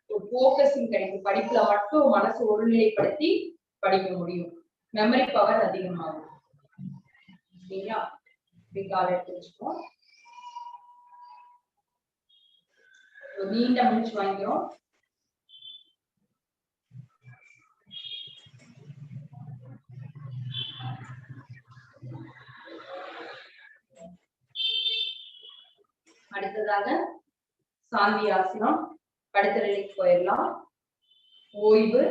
ஒரு போக்கஸிங் கிடைக்கும். படிப்புல மட்டும் மனசு ஒருநிலைப்படுத்தி படிக்க முடியும். மெமரி பவர் அதிகமாகும். சரிங்களா? கால எடுத்து வச்சுக்கோம். நீண்ட மூச்சு வாங்கிறோம். அடுத்ததாக சாந்தி ஆசனம். படுத்த நிலைக்கு போயிடலாம். ஓய்வு.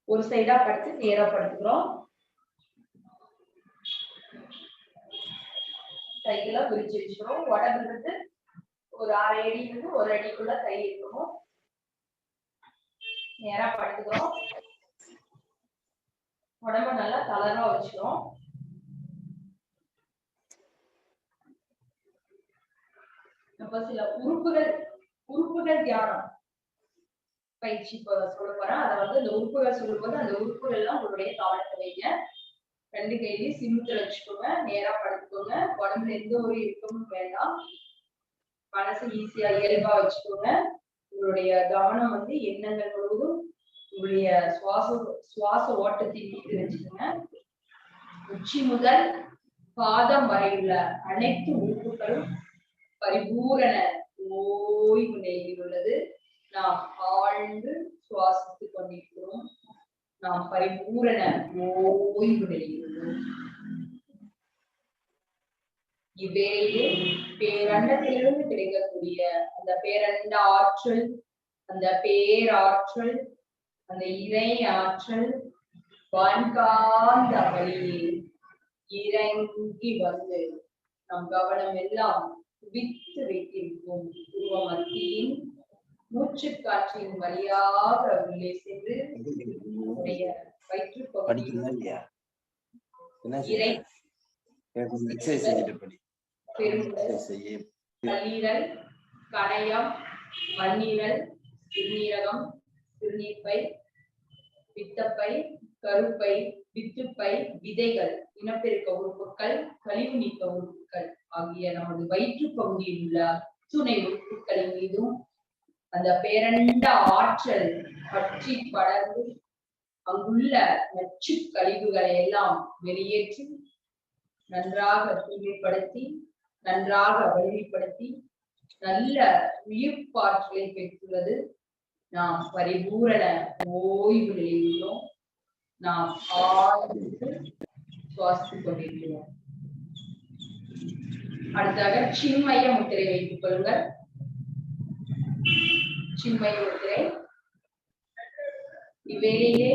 ஒரு சைடா படுத்து நேரா படுத்துக்கிறோம். கைகளை விரிச்சு வச்சுக்கிறோம். உடம்புல ஒரு 6 அடியிலிருந்து 1 அடிக்குள்ள கை இருக்கணும். நேரா படுத்துக்கிறோம். உடம்ப நல்லா தளரா வச்சுக்கிறோம். அப்ப சில உறுப்புகள் தியானம் பயிற்சி சொல்ல போறேன். அதை இந்த உறுப்புகள் சொல்லும்போது அந்த உறுப்புகள் எல்லாம் உங்களுடைய கவனத்தை வைங்க. 2 கையிலையும் சிமித்துல வச்சுக்கோங்க. நேரா படுத்துக்கோங்க. உடம்புல எந்த ஒரு இறுக்கமும் வேண்டாம். மனசு ஈஸியா இயல்பா வச்சுக்கோங்க. உங்களுடைய கவனம் எண்ணங்கள் முழுவதும் உங்களுடைய சுவாச ஓட்டத்தின் மீது வச்சுக்கோங்க. உச்சி முதல் பாதம் வரையுள்ள அனைத்து உறுப்புகளும் பரிபூரண ஓய்வு நிலையில் உள்ளது. நாம் ஆழ்ந்து சுவாசித்துக் கொண்டிருக்கிறோம். நாம் பரிபூரண ஓய்வு நிலையில் உள்ளோம். இவ்வேளையிலே பேரண்டத்திலிருந்து கிடைக்கக்கூடிய அந்த பேரண்ட ஆற்றல், அந்த பேராற்றல், அந்த இறை ஆற்றல் வான்காந்த வழியில் இறங்கி நம் கவனம் எல்லாம் குவித்து வைத்திருக்கும் உருவ மத்தியின் மூச்சு காற்றின் வழியாக உள்ளே சென்று வயிற்று பகுதியில் கல்லீரல், கணையம், மண்ணீரல், சிறுநீரகம், சிறுநீர்ப்பை, பித்தப்பை, கருப்பை, வித்துப்பை, விதைகள், இனப்பெருக்க உறுப்புகள், கழிவு நீக்க உறுப்புகள் ஆகிய நமது வயிற்று பகுதியில் உள்ள துணை உறுப்புகளின் மீதும் அந்த பேரண்ட ஆற்றல் பற்றி படர்ந்து அங்குள்ள நச்சு கழிவுகளை எல்லாம் வெளியேற்றி நன்றாக தூய்மைப்படுத்தி, நன்றாக வலிமைப்படுத்தி, நல்ல உயிர்ப்பாற்றலை பெற்றுள்ளது. நாம் பரிபூரண ஓய்வு நிலையில் உள்ளோம். நாம் ஆழ்ந்து சுவாசித்துக் கொண்டிருக்கிறோம். அடுத்தாக சின்மய முத்திரை வைத்துக் கொள்ளுங்கள். சின்மய முத்திரை. இவ்வேளையிலே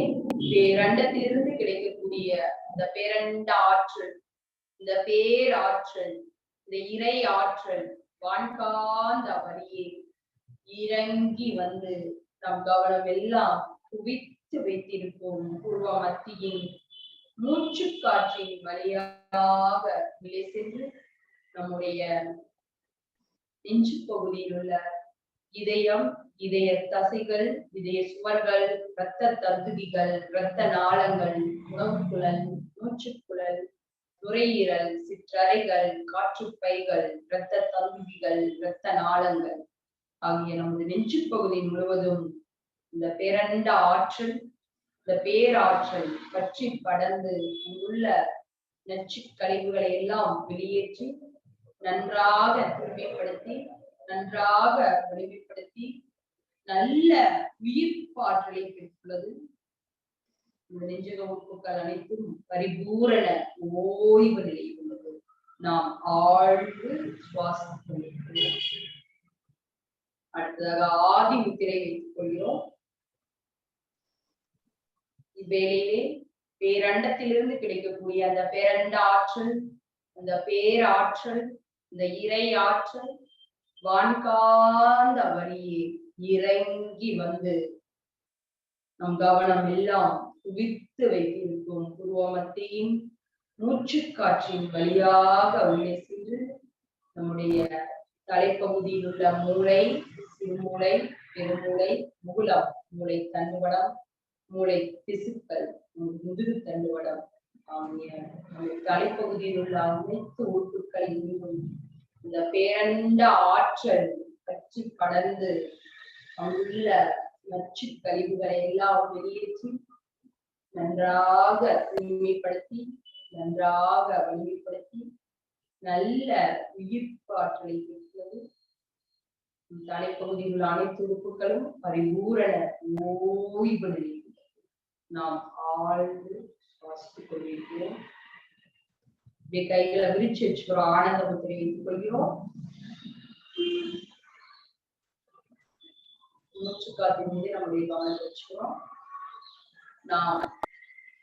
பேரண்டத்திலிருந்து கிடைக்கக்கூடிய இந்த பேரண்ட ஆற்றல், இந்த பேராற்றல், இந்த இறை ஆற்றல் வான்காந்த வழியே இறங்கி வந்து நம் கவனம் எல்லாம் குவித்து வைத்திருக்கும் பூர்வ மத்தியின் மூச்சு காற்றின் வழியாக வெளியே சென்று நம்முடைய நெஞ்சு பகுதியில் உள்ள இதயம், இதய தசைகள், இதய சுவர்கள், இரத்த தந்துதிகள், இரத்த நாளங்கள், உணவுக்குழல், மூச்சுக்குழல், நுரையீரல், சிற்றறைகள், காற்றுப்பைகள், இரத்த தந்துதிகள், இரத்த நாளங்கள் ஆகிய நமது நெஞ்சு பகுதி முழுவதும் இந்த பேரண்ட ஆற்றல், இந்த பேராற்றல் பற்றி படர்ந்து உள்ள நச்சு கழிவுகளை எல்லாம் வெளியேற்றி நன்றாக தூய்மைப்படுத்தி, நன்றாக வலிமைப்படுத்தி நல்ல உயிர்ப்பாற்றலை பெற்றுள்ளது. இந்த நெஞ்சக உறுப்புகள் அனைத்தும் பரிபூரண ஓய்வு நிலையில் உள்ளது. நாம் ஆழ்ந்து சுவாசிக்கிறோம். அடுத்ததாக ஆதி முத்திரை வைத்துக் கொள்கிறோம். இவ்வேளையிலே பேரண்டத்திலிருந்து கிடைக்கக்கூடிய அந்த பேரண்ட ஆற்றல், அந்த பேராற்றல், இந்த இறை ஆற்றல் வான்காந்த வழியே இறங்கி வந்து நம் கவனம் எல்லாம் குவித்து வைத்திருக்கும் பூர்வ மத்தியின் மூச்சு காற்றின் வழியாக உள்ளே சென்று நம்முடைய தலைப்பகுதியில் உள்ள மூளை, சிறுமூளை, பெருமூளை, முகுளம், மூளை தண்டுவடம், மூளை திசுக்கள், முதுகு தண்டுவடம் ஆகிய தலைப்பகுதியில் உள்ள அனைத்து உறுப்புகளின் மீதும் இந்த பேரண்ட ஆற்றல் பற்றி படர்ந்து அங்குள்ள நச்சு கழிவுகளை எல்லாம் வெளியேற்றி நன்றாக தூய்மைப்படுத்தி, நன்றாக வலிமைப்படுத்தி நல்ல உயிர்ப்பாற்றலை பெற்றுள்ளது. தலைப்பகுதியில் உள்ள அனைத்து உறுப்புகளும் பரிபூரண ஓய்வு நிலையில் நாம் ஆழ்ந்து சுவாசித்துக் கொண்டிருக்கிறோம். கைகளை விரிச்சு வச்சுக்கிறோம். ஆனந்த முத்திரை வைத்துக் கொள்கிறோம். மூச்சு காற்றின் மீது நம்முடைய கவனத்தை வச்சுக்கிறோம். நாம்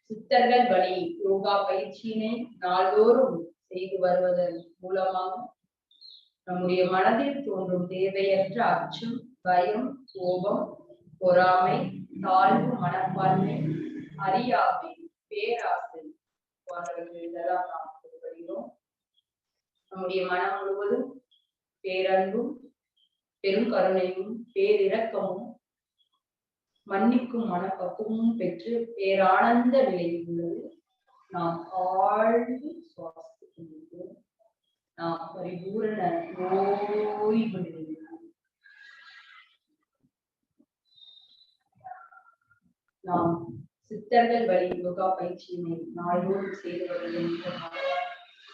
சித்தர்கள் வழி யோகா பயிற்சியினை நாள்தோறும் செய்து வருவதன் மூலமாக நம்முடைய மனதில் தோன்றும் தேவையற்ற அச்சம், பயம், கோபம், பொறாமை, தாழ்வு மனப்பான்மை, அறியாமை, பேராசை போன்றவர்கள் இதெல்லாம் நாம் வருகிறோம். நம்முடைய மனம் முழுவதும் பேரன்பும், பெருங்கருணையும், பேரிரக்கமும், மன்னிக்கும் மனப்பக்குவமும் பெற்று பேரானந்த நிலையில் உள்ளது. நாம் ஆழ்ந்து சுவாசித்துக் கொண்டிருக்கிறோம். நாம் பரிபூரண ஓய்வு நிலையில் நாம் சித்தர்கள் வழி யோகா பயிற்சியினை நாள்தோறும் செய்து வருவதன் மூலமாக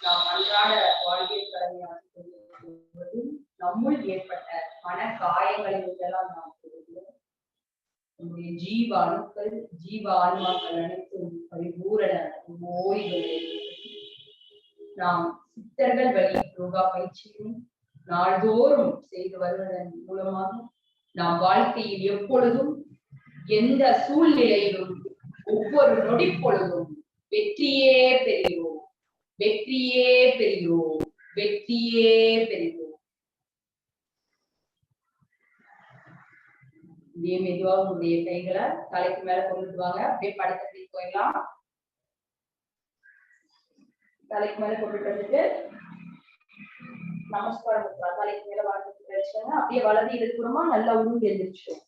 நாம் அன்றாட வாழ்வியல் கடமையாற்றிக் கொண்டிருப்பதும் நம்முள் ஏற்பட்ட மன காயங்களை எல்லாம் நாம் கொள்கிறோம். நம்முடைய ஜீவ அணுக்கள், ஜீவ ஆன்மாக்கள் அனைத்தும் பரிபூரண ஓய்வு நாம் சித்தர்கள் வழி யோகா பயிற்சியினை நாள்தோறும் செய்து வருவதன் மூலமாக நாம் வாழ்க்கையில் எப்பொழுதும் எந்த சூழ்நிலையிலும் ஒவ்வொரு நொடி பொழுதும் வெற்றியே பெறுகிறோம், வெற்றியே பெறுகிறோம், வெற்றியே பெறுகிறோம். இதே மெதுவா உங்களுடைய கைகளை தலைக்கு மேல கொண்டுட்டு வாங்க. அப்படியே படத்தை போயிடலாம். தலைக்கு மேல கொண்டுட்டு வந்துட்டு நமஸ்காரம் தலைக்கு மேல வாழ்க்கை வச்சுக்கோங்க. அப்படியே வலது இடதுபுறமா நல்லா உருண்டு எழுந்திரிச்சோம்.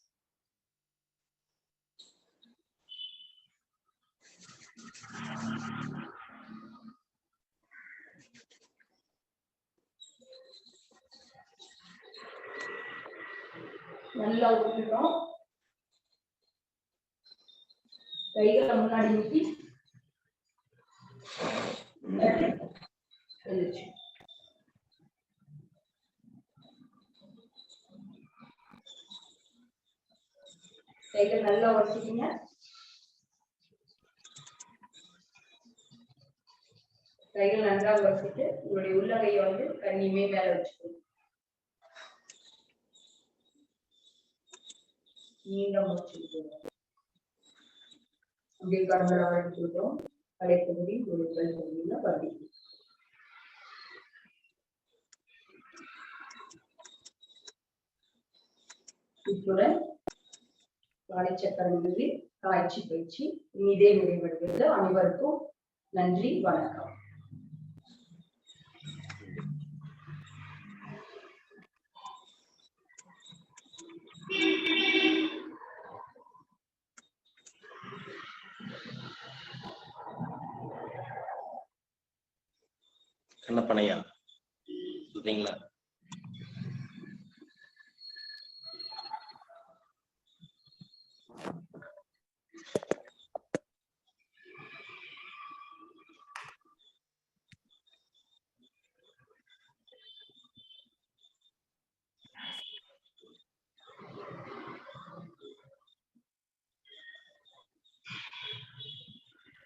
நல்லா ஊற்றிடும். கைகளை முன்னாடி ஊற்றி கைகள் நல்லா உடச்சிட்டீங்க. கைகள் நன்றாக உடச்சிட்டு உங்களுடைய உள்ளங்கையை வந்து கண்ணியுமே மேல வச்சுக்கணும். நீண்ட மூச்சு அப்படியே கடவுளை எடுத்துக்கிட்டோம். கலைப்பகுதி குழுக்கள் சொல்லியுள்ள பகுதி. இத்துடன் காலைச்சக்கர நிகழ்வு காய்ச்சி பயிற்சி இனிதே நிறைவடைகிறது. அனைவருக்கும் நன்றி, வணக்கம். கண்ணப்பனையா சொல்றீங்களா?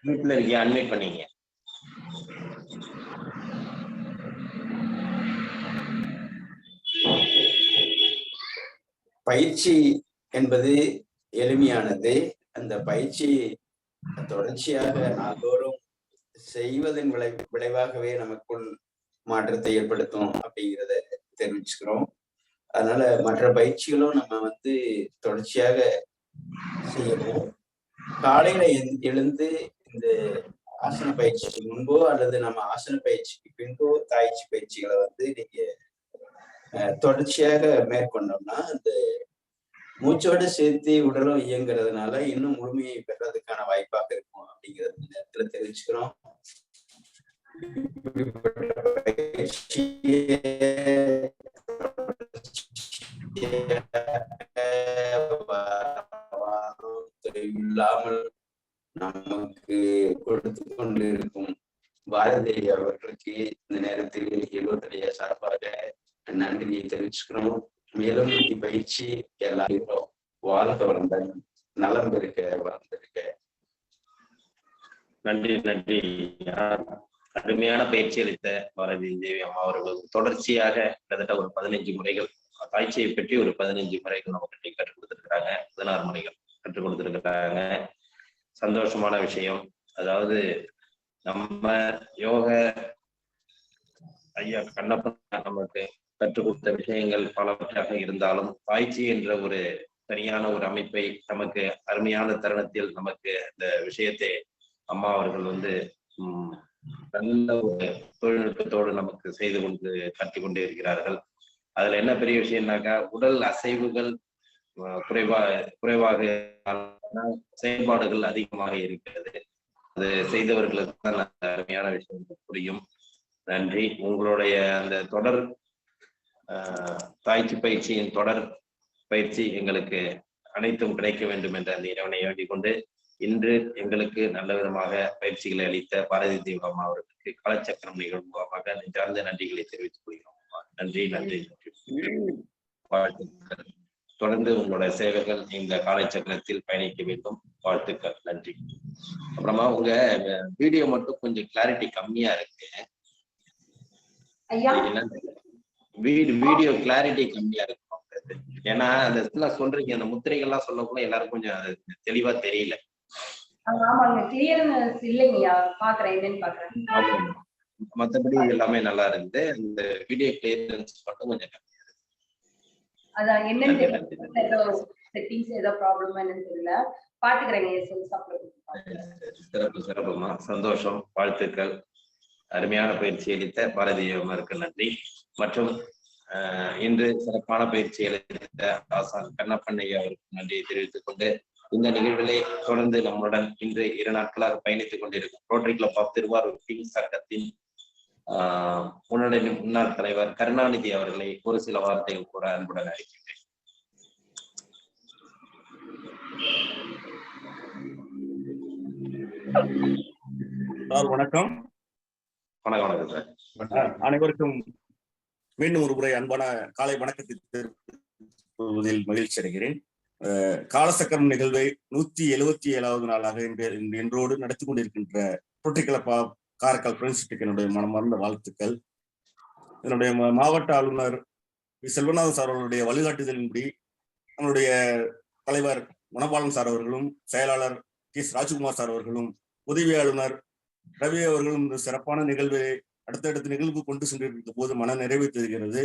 வீட்டுல இருக்கியா? அன்மியூட் பண்ணீங்க. பயிற்சி என்பது எளிமையானது. அந்த பயிற்சி தொடர்ச்சியாக நாள்தோறும் செய்வதன் விளைவாகவே நமக்குள் மாற்றத்தை ஏற்படுத்தும் அப்படிங்கிறத தெரிவிச்சுக்கிறோம். அதனால மற்ற பயிற்சிகளும் நம்ம தொடர்ச்சியாக செய்யணும். காலையில எழுந்து இந்த ஆசன பயிற்சிக்கு முன்போ அல்லது நம்ம ஆசன பயிற்சிக்கு பின்போ தாய்ச்சி பயிற்சிகளை நீங்க தொடர்ச்சியாக மேற்கொண்டோம்னா அந்த மூச்சோடு சேர்த்து உடலும் இயங்குறதுனால இன்னும் முழுமையை பெறதுக்கான வாய்ப்பாக இருக்கும் அப்படிங்கிறது இந்த நேரத்துல தெரிவிச்சுக்கிறோம். இல்லாமல் நமக்கு கொடுத்து கொண்டு இருக்கும் பாரதி அவர்களுக்கு இந்த நேரத்தில் எல்லோருடைய சார்பாக நன்றியை தெரிவிச்சுக்கிறோம். மேலும் இப்பயிற்சி எல்லாரும் வாழ்க வளமுடன், நலம் பெருக்க, வளர்ந்திருக்க. நன்றி நன்றி. அருமையான பயிற்சி அளித்த பாரதி தேவி அம்மா அவர்கள் தொடர்ச்சியாக கிட்டத்தட்ட ஒரு 15 முறைகள் தாய்ச்சியை பற்றி ஒரு 15 முறைகள் நமக்கு கற்றுக் கொடுத்திருக்கிறாங்க. 16 முறைகள் கற்றுக் கொடுத்திருக்கிறாங்க. சந்தோஷமான விஷயம். அதாவது நம்ம யோக ஐயா கண்ணப்பன் நமக்கு கற்றுக் கொடுத்த விஷயங்கள் பலவற்றாக இருந்தாலும் தாய்ச்சி என்ற ஒரு தனியான ஒரு அமைப்பை நமக்கு அருமையான தருணத்தில் நமக்கு இந்த விஷயத்தை அம்மா அவர்கள் நல்ல ஒரு தொழில்நுட்பத்தோடு நமக்கு செய்து கொண்டு கற்றுக் கொண்டே இருக்கிறார்கள். அதுல என்ன பெரிய விஷயம்னாக்கா, உடல் அசைவுகள் குறைவாக செயல்பாடுகள் அதிகமாக இருக்கிறது. அது செய்தவர்களுக்கு தான் அந்த அருமையான விஷயம் புரியும். நன்றி. உங்களுடைய அந்த தொடர் தாய்ச்சி பயிற்சியின் தொடர் பயிற்சி எங்களுக்கு அனைத்தும் கிடைக்க வேண்டும் என்ற அந்த இறைவனை வேண்டிக் கொண்டு இன்று எங்களுக்கு நல்ல விதமாக பயிற்சிகளை அளித்த பாரதி தேவி அம்மா அவர்களுக்கு காலச்சக்கரம் நிகழ்வு மூலமாக நெஞ்சார்ந்த நன்றிகளை தெரிவித்துக் கொள்கிறோம். நன்றி நன்றி வாழ்த்துக்கள். தொடர்ந்து உங்களோட சேவைகள் இந்த காலச்சக்கரத்தில் பயணிக்க வேண்டும். வாழ்த்துக்கள். நன்றி. அப்புறமா உங்க வீடியோ மட்டும் கொஞ்சம் கிளாரிட்டி கம்மியா இருக்கு. வீடியோ கிளாரிட்டி கம்மியா இருக்கு. ஏன்னா அந்த இதெல்லாம் சொல்றீங்க, அந்த முத்திரைகள்லாம் சொல்லக்கூட எல்லாருக்கும் கொஞ்சம் தெளிவா தெரியல. மத்தபடி எல்லாமே நல்லா இருந்து இந்த வீடியோ கிளியரன்ஸ் மட்டும் கொஞ்சம் கம்மியா இருக்கு. அதான் என்னன்னு செட்டிங்ஸ் ஏதோ ப்ராப்ளம் என்னன்னு தெரியல. பாத்துக்கிறேங்க. சிறப்புமா, சந்தோஷம். வாழ்த்துக்கள். அருமையான பயிற்சி அளித்த பாரதி அம்மாருக்கு நன்றி. மற்றும் இன்று சிறப்பான பயிற்சி அளித்த ஆசான் கண்ணப்பன் ஐயா அவருக்கு நன்றியை தெரிவித்துக் கொண்டு இந்த நிகழ்விலே தொடர்ந்து நம்முடன் இன்று 2 நாட்களாக பயணித்துக் கொண்டிருக்கும் Rotary Club of Thiruvarur king சங்கத்தின் முன்னாள் தலைவர் கருணாநிதி அவர்களை ஒரு சில வார்த்தைகள் கூட அன்புடன் அழைக்கின்றேன். வணக்கம். வணக்கம் சார். அனைவருக்கும் மீண்டும் ஒரு முறை அன்பான காலை வணக்கத்தை தெரிவிப்பதில் மகிழ்ச்சி அடைகிறேன். காலசக்கரம் நிகழ்வை 177வது நாளாக இன்றோடு நடத்தி கொண்டிருக்கின்ற ரோட்டரி கிளப் ஆஃப் காரைக்கால் ஃப்ரெண்ட்ஷிப்புக்கு என்னுடைய மனமார்ந்த வாழ்த்துக்கள். என்னுடைய மாவட்ட ஆளுநர் செல்வநாதன் சார் அவர்களுடைய வழிகாட்டுதலின்படி நம்மளுடைய தலைவர் குணபாலன் சார் அவர்களும் செயலாளர் ராஜ்குமார் சார் அவர்களும் உதவி ஆளுநர் ரவி அவர்களும் இந்த சிறப்பான நிகழ்வை அடுத்தடுத்த நிகழ்வு கொண்டு சென்றிருந்த போது மன நிறைவு தெரிகிறது.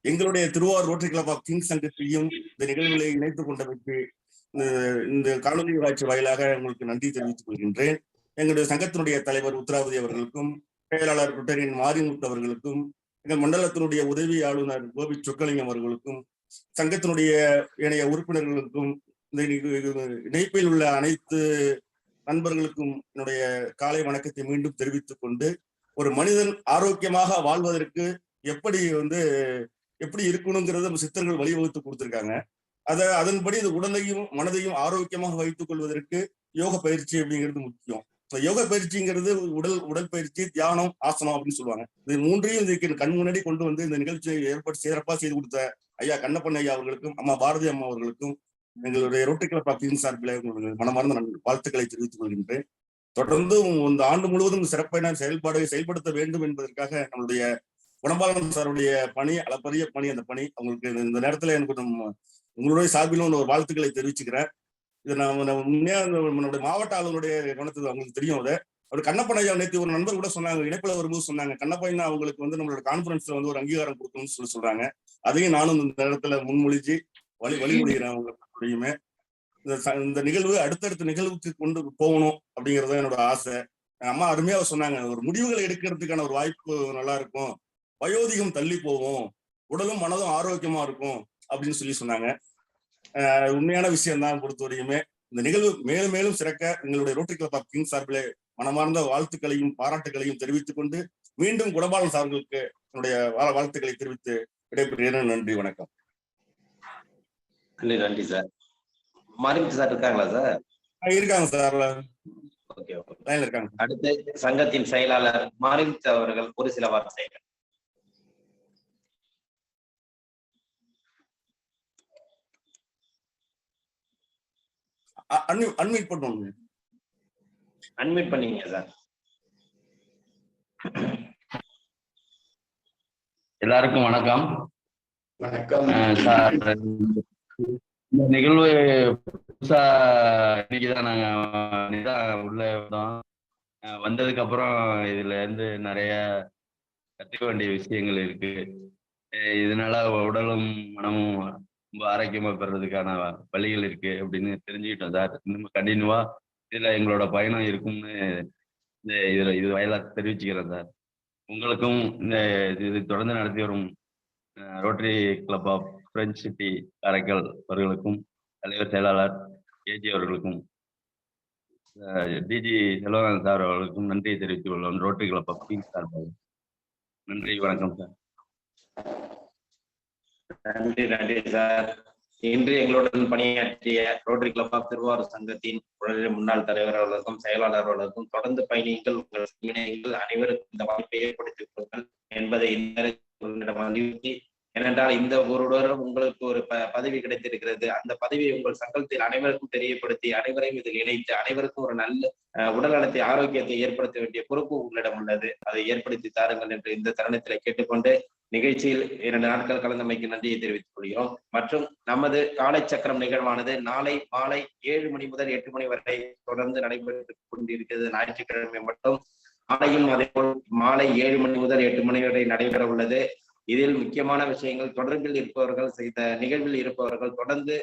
எங்களுடைய Thiruvarur Rotary Club of Kings சங்கத்தையும் இந்த நிகழ்வுகளை இணைத்துக் கொண்டமைக்கு இந்த காணொலி காட்சி வாயிலாக உங்களுக்கு நன்றி தெரிவித்துக் கொள்கின்றேன். எங்களுடைய சங்கத்தினுடைய தலைவர் உத்தராவதி அவர்களுக்கும், செயலாளர் ரொட்டரியன் மாரிமுத்து அவர்களுக்கும், எங்கள் மண்டலத்தினுடைய உதவி ஆளுநர் கோபி சொக்கலிங்கம் அவர்களுக்கும், சங்கத்தினுடைய இணைய உறுப்பினர்களுக்கும், இந்த இணைப்பில் உள்ள அனைத்து நண்பர்களுக்கும் என்னுடைய காலை வணக்கத்தை மீண்டும் தெரிவித்துக் கொண்டு, ஒரு மனிதன் ஆரோக்கியமாக வாழ்வதற்கு எப்படி இருக்கணுங்கிறத சித்தர்கள் வழிவகுத்து கொடுத்திருக்காங்க. அதன்படி இந்த உடலையும் மனதையும் ஆரோக்கியமாக வைத்துக் கொள்வதற்கு யோக பயிற்சி அப்படிங்கிறது முக்கியம். யோக பயிற்சிங்கிறது உடல் பயிற்சி, தியானம், ஆசனம் அப்படின்னு சொல்லுவாங்க. இது மூன்றையும் இதுக்கு கண் முன்னாடி கொண்டு வந்து இந்த நிகழ்ச்சியை ஏற்பாடு சிறப்பாக செய்து கொடுத்த ஐயா கண்ணப்பன் ஐயா அவர்களுக்கும், அம்மா பாரதி அம்மா அவர்களுக்கும் எங்களுடைய ரோட்டரி கிளப் ஆஃப் கிங்ஸ் சார்பில் மனமார்ந்த வாழ்த்துக்களை தெரிவித்துக் கொள்கின்றேன். தொடர்ந்து இந்த ஆண்டு முழுவதும் சிறப்பான செயல்படுத்த வேண்டும் என்பதற்காக நம்மளுடைய குணபாலன் சாருடைய பணி, அளப்பரிய பணி. அந்த பணி அவங்களுக்கு இந்த நேரத்துல எனக்கு உங்களுடைய சார்பிலும் ஒரு வாழ்த்துக்களை தெரிவிச்சுக்கிறேன். இதை நம்மளுடைய மாவட்ட ஆளுநருடைய கவனத்துக்கு அவங்களுக்கு தெரியும். அவர் கண்ணப்பன் ஐயா நேற்று ஒரு நண்பர் கூட சொன்னாங்க, இணைப்புல வரும்போது சொன்னாங்க, கண்ணப்பன் அவங்களுக்கு நம்மளோட கான்பரன்ஸ்ல ஒரு அங்கீகாரம் கொடுக்கணும்னு சொல்றாங்க. அதையும் நானும் இந்த நேரத்துல முன்மொழிச்சு வழிமொழிகிறேன் அவங்களுடையுமே. இந்த நிகழ்வு அடுத்தடுத்த நிகழ்வுக்கு கொண்டு போகணும் அப்படிங்கறத என்னோட ஆசை. அம்மா அருமையா சொன்னாங்க, ஒரு முடிவுகளை எடுக்கிறதுக்கான ஒரு வாய்ப்பு நல்லா இருக்கும், வயோதிகம் தள்ளி போகும், உடலும் மனதும் ஆரோக்கியமா இருக்கும் அப்படின்னு சொன்னாங்க. உண்மையான விஷயம் தான். பொறுத்தவரையுமே இந்த நிகழ்வு மேலும் மேலும் சிறக்க எங்களுடைய ரோட்டரி கிளப் ஆஃப் கிங்ஸ் சார்பிலே மனமார்ந்த வாழ்த்துக்களையும் பாராட்டுகளையும் தெரிவித்துக் கொண்டு மீண்டும் குணபாலன் சார்களுக்கு என்னுடைய வாழ்த்துக்களை தெரிவித்து விடைபெறுகிறேன். நன்றி, வணக்கம். நன்றி சார். மாரிமுத்து சார் இருக்காங்களா சார்? இருக்காங்க சார், லைன்ல இருக்காங்க. அடுத்து சங்கத்தின் செயலாளர் மாரிமுத்து அவர்கள் ஒரு சில வார்த்தைகள். அன்மியூட் பண்ணுங்க. அன்மியூட் பண்ணீங்க சார். எல்லாருக்கும் வணக்கம். வணக்கம் சார். இந்த நிகழ்வு புதுசா இன்னைக்குதான் நாங்க உள்ள வந்ததுக்கு அப்புறம் இதுல இருந்து நிறைய கத்துக்க வேண்டிய விஷயங்கள் இருக்கு. இதனால உடலும் மனமும் ரொம்ப ஆரோக்கியமா பெறதுக்கான வழிகள் இருக்கு அப்படின்னு தெரிஞ்சுக்கிட்டோம் சார். இன்னும் கண்டினியூவா இதுல எங்களோட பயணம் இருக்கும்னு இது வயலா தெரிவிச்சுக்கிறேன் சார். உங்களுக்கும் இது தொடர்ந்து நடத்தி வரும் Rotary Club of French city Karaikal அவர்களுக்கும், தலைவர் செயலாளர் ஏஜி அவர்களுக்கும், டிஜி செல்வநாதன் சார் அவர்களுக்கும் நன்றியை தெரிவித்துக் கொள்வோம். ரோட்டரி கிளப் ஆஃப் கிங்ஸ் சார்பாக நன்றி, வணக்கம் சார். நன்றி சார். இன்று எங்களுடன் பணியாற்றிய ரோட்டரி கிளப் ஆஃப் திருவாரூர் சங்கத்தின் முன்னாள் தலைவர் அவர்களுக்கும் செயலாளர் அவர்களுக்கும் தொடர்ந்து பயணியுங்கள், உங்கள் அனைவருக்கும் இந்த வாய்ப்பை ஏற்படுத்திக் கொள்ளுங்கள் என்பதை வலியுறுத்தி, ஏனென்றால் இந்த ஒருவரும் உங்களுக்கு ஒரு பதவி கிடைத்திருக்கிறது. அந்த பதவியை உங்கள் சங்கத்தில் அனைவருக்கும் தெரியப்படுத்தி, அனைவரையும் இதில் இணைத்து, அனைவருக்கும் ஒரு நல்ல உடல்நலத்தை, ஆரோக்கியத்தை ஏற்படுத்த வேண்டிய பொறுப்பு உங்களிடம் உள்ளது. அதை ஏற்படுத்தி தாருங்கள் என்று இந்த தருணத்தில் கேட்டுக்கொண்டு நிகழ்ச்சியில் 2 நாட்கள் கலந்தமைக்கு நன்றியை தெரிவித்துக் கொள்கிறோம். மற்றும் நமது காலை சக்கரம் நிகழ்வானது நாளை மாலை 7 மணி முதல் 8 மணி வரை தொடர்ந்து நடைபெற்றுக் கொண்டிருக்கிறது. ஞாயிற்றுக்கிழமை மட்டும் மாலையும் அதேபோல் மாலை 7 மணி முதல் 8 மணி வரை நடைபெற உள்ளது. இதில் முக்கியமான விஷயங்கள், தொடர்பில் இருப்பவர்கள், இந்த நிகழ்வில் இருப்பவர்கள் தொடர்ந்து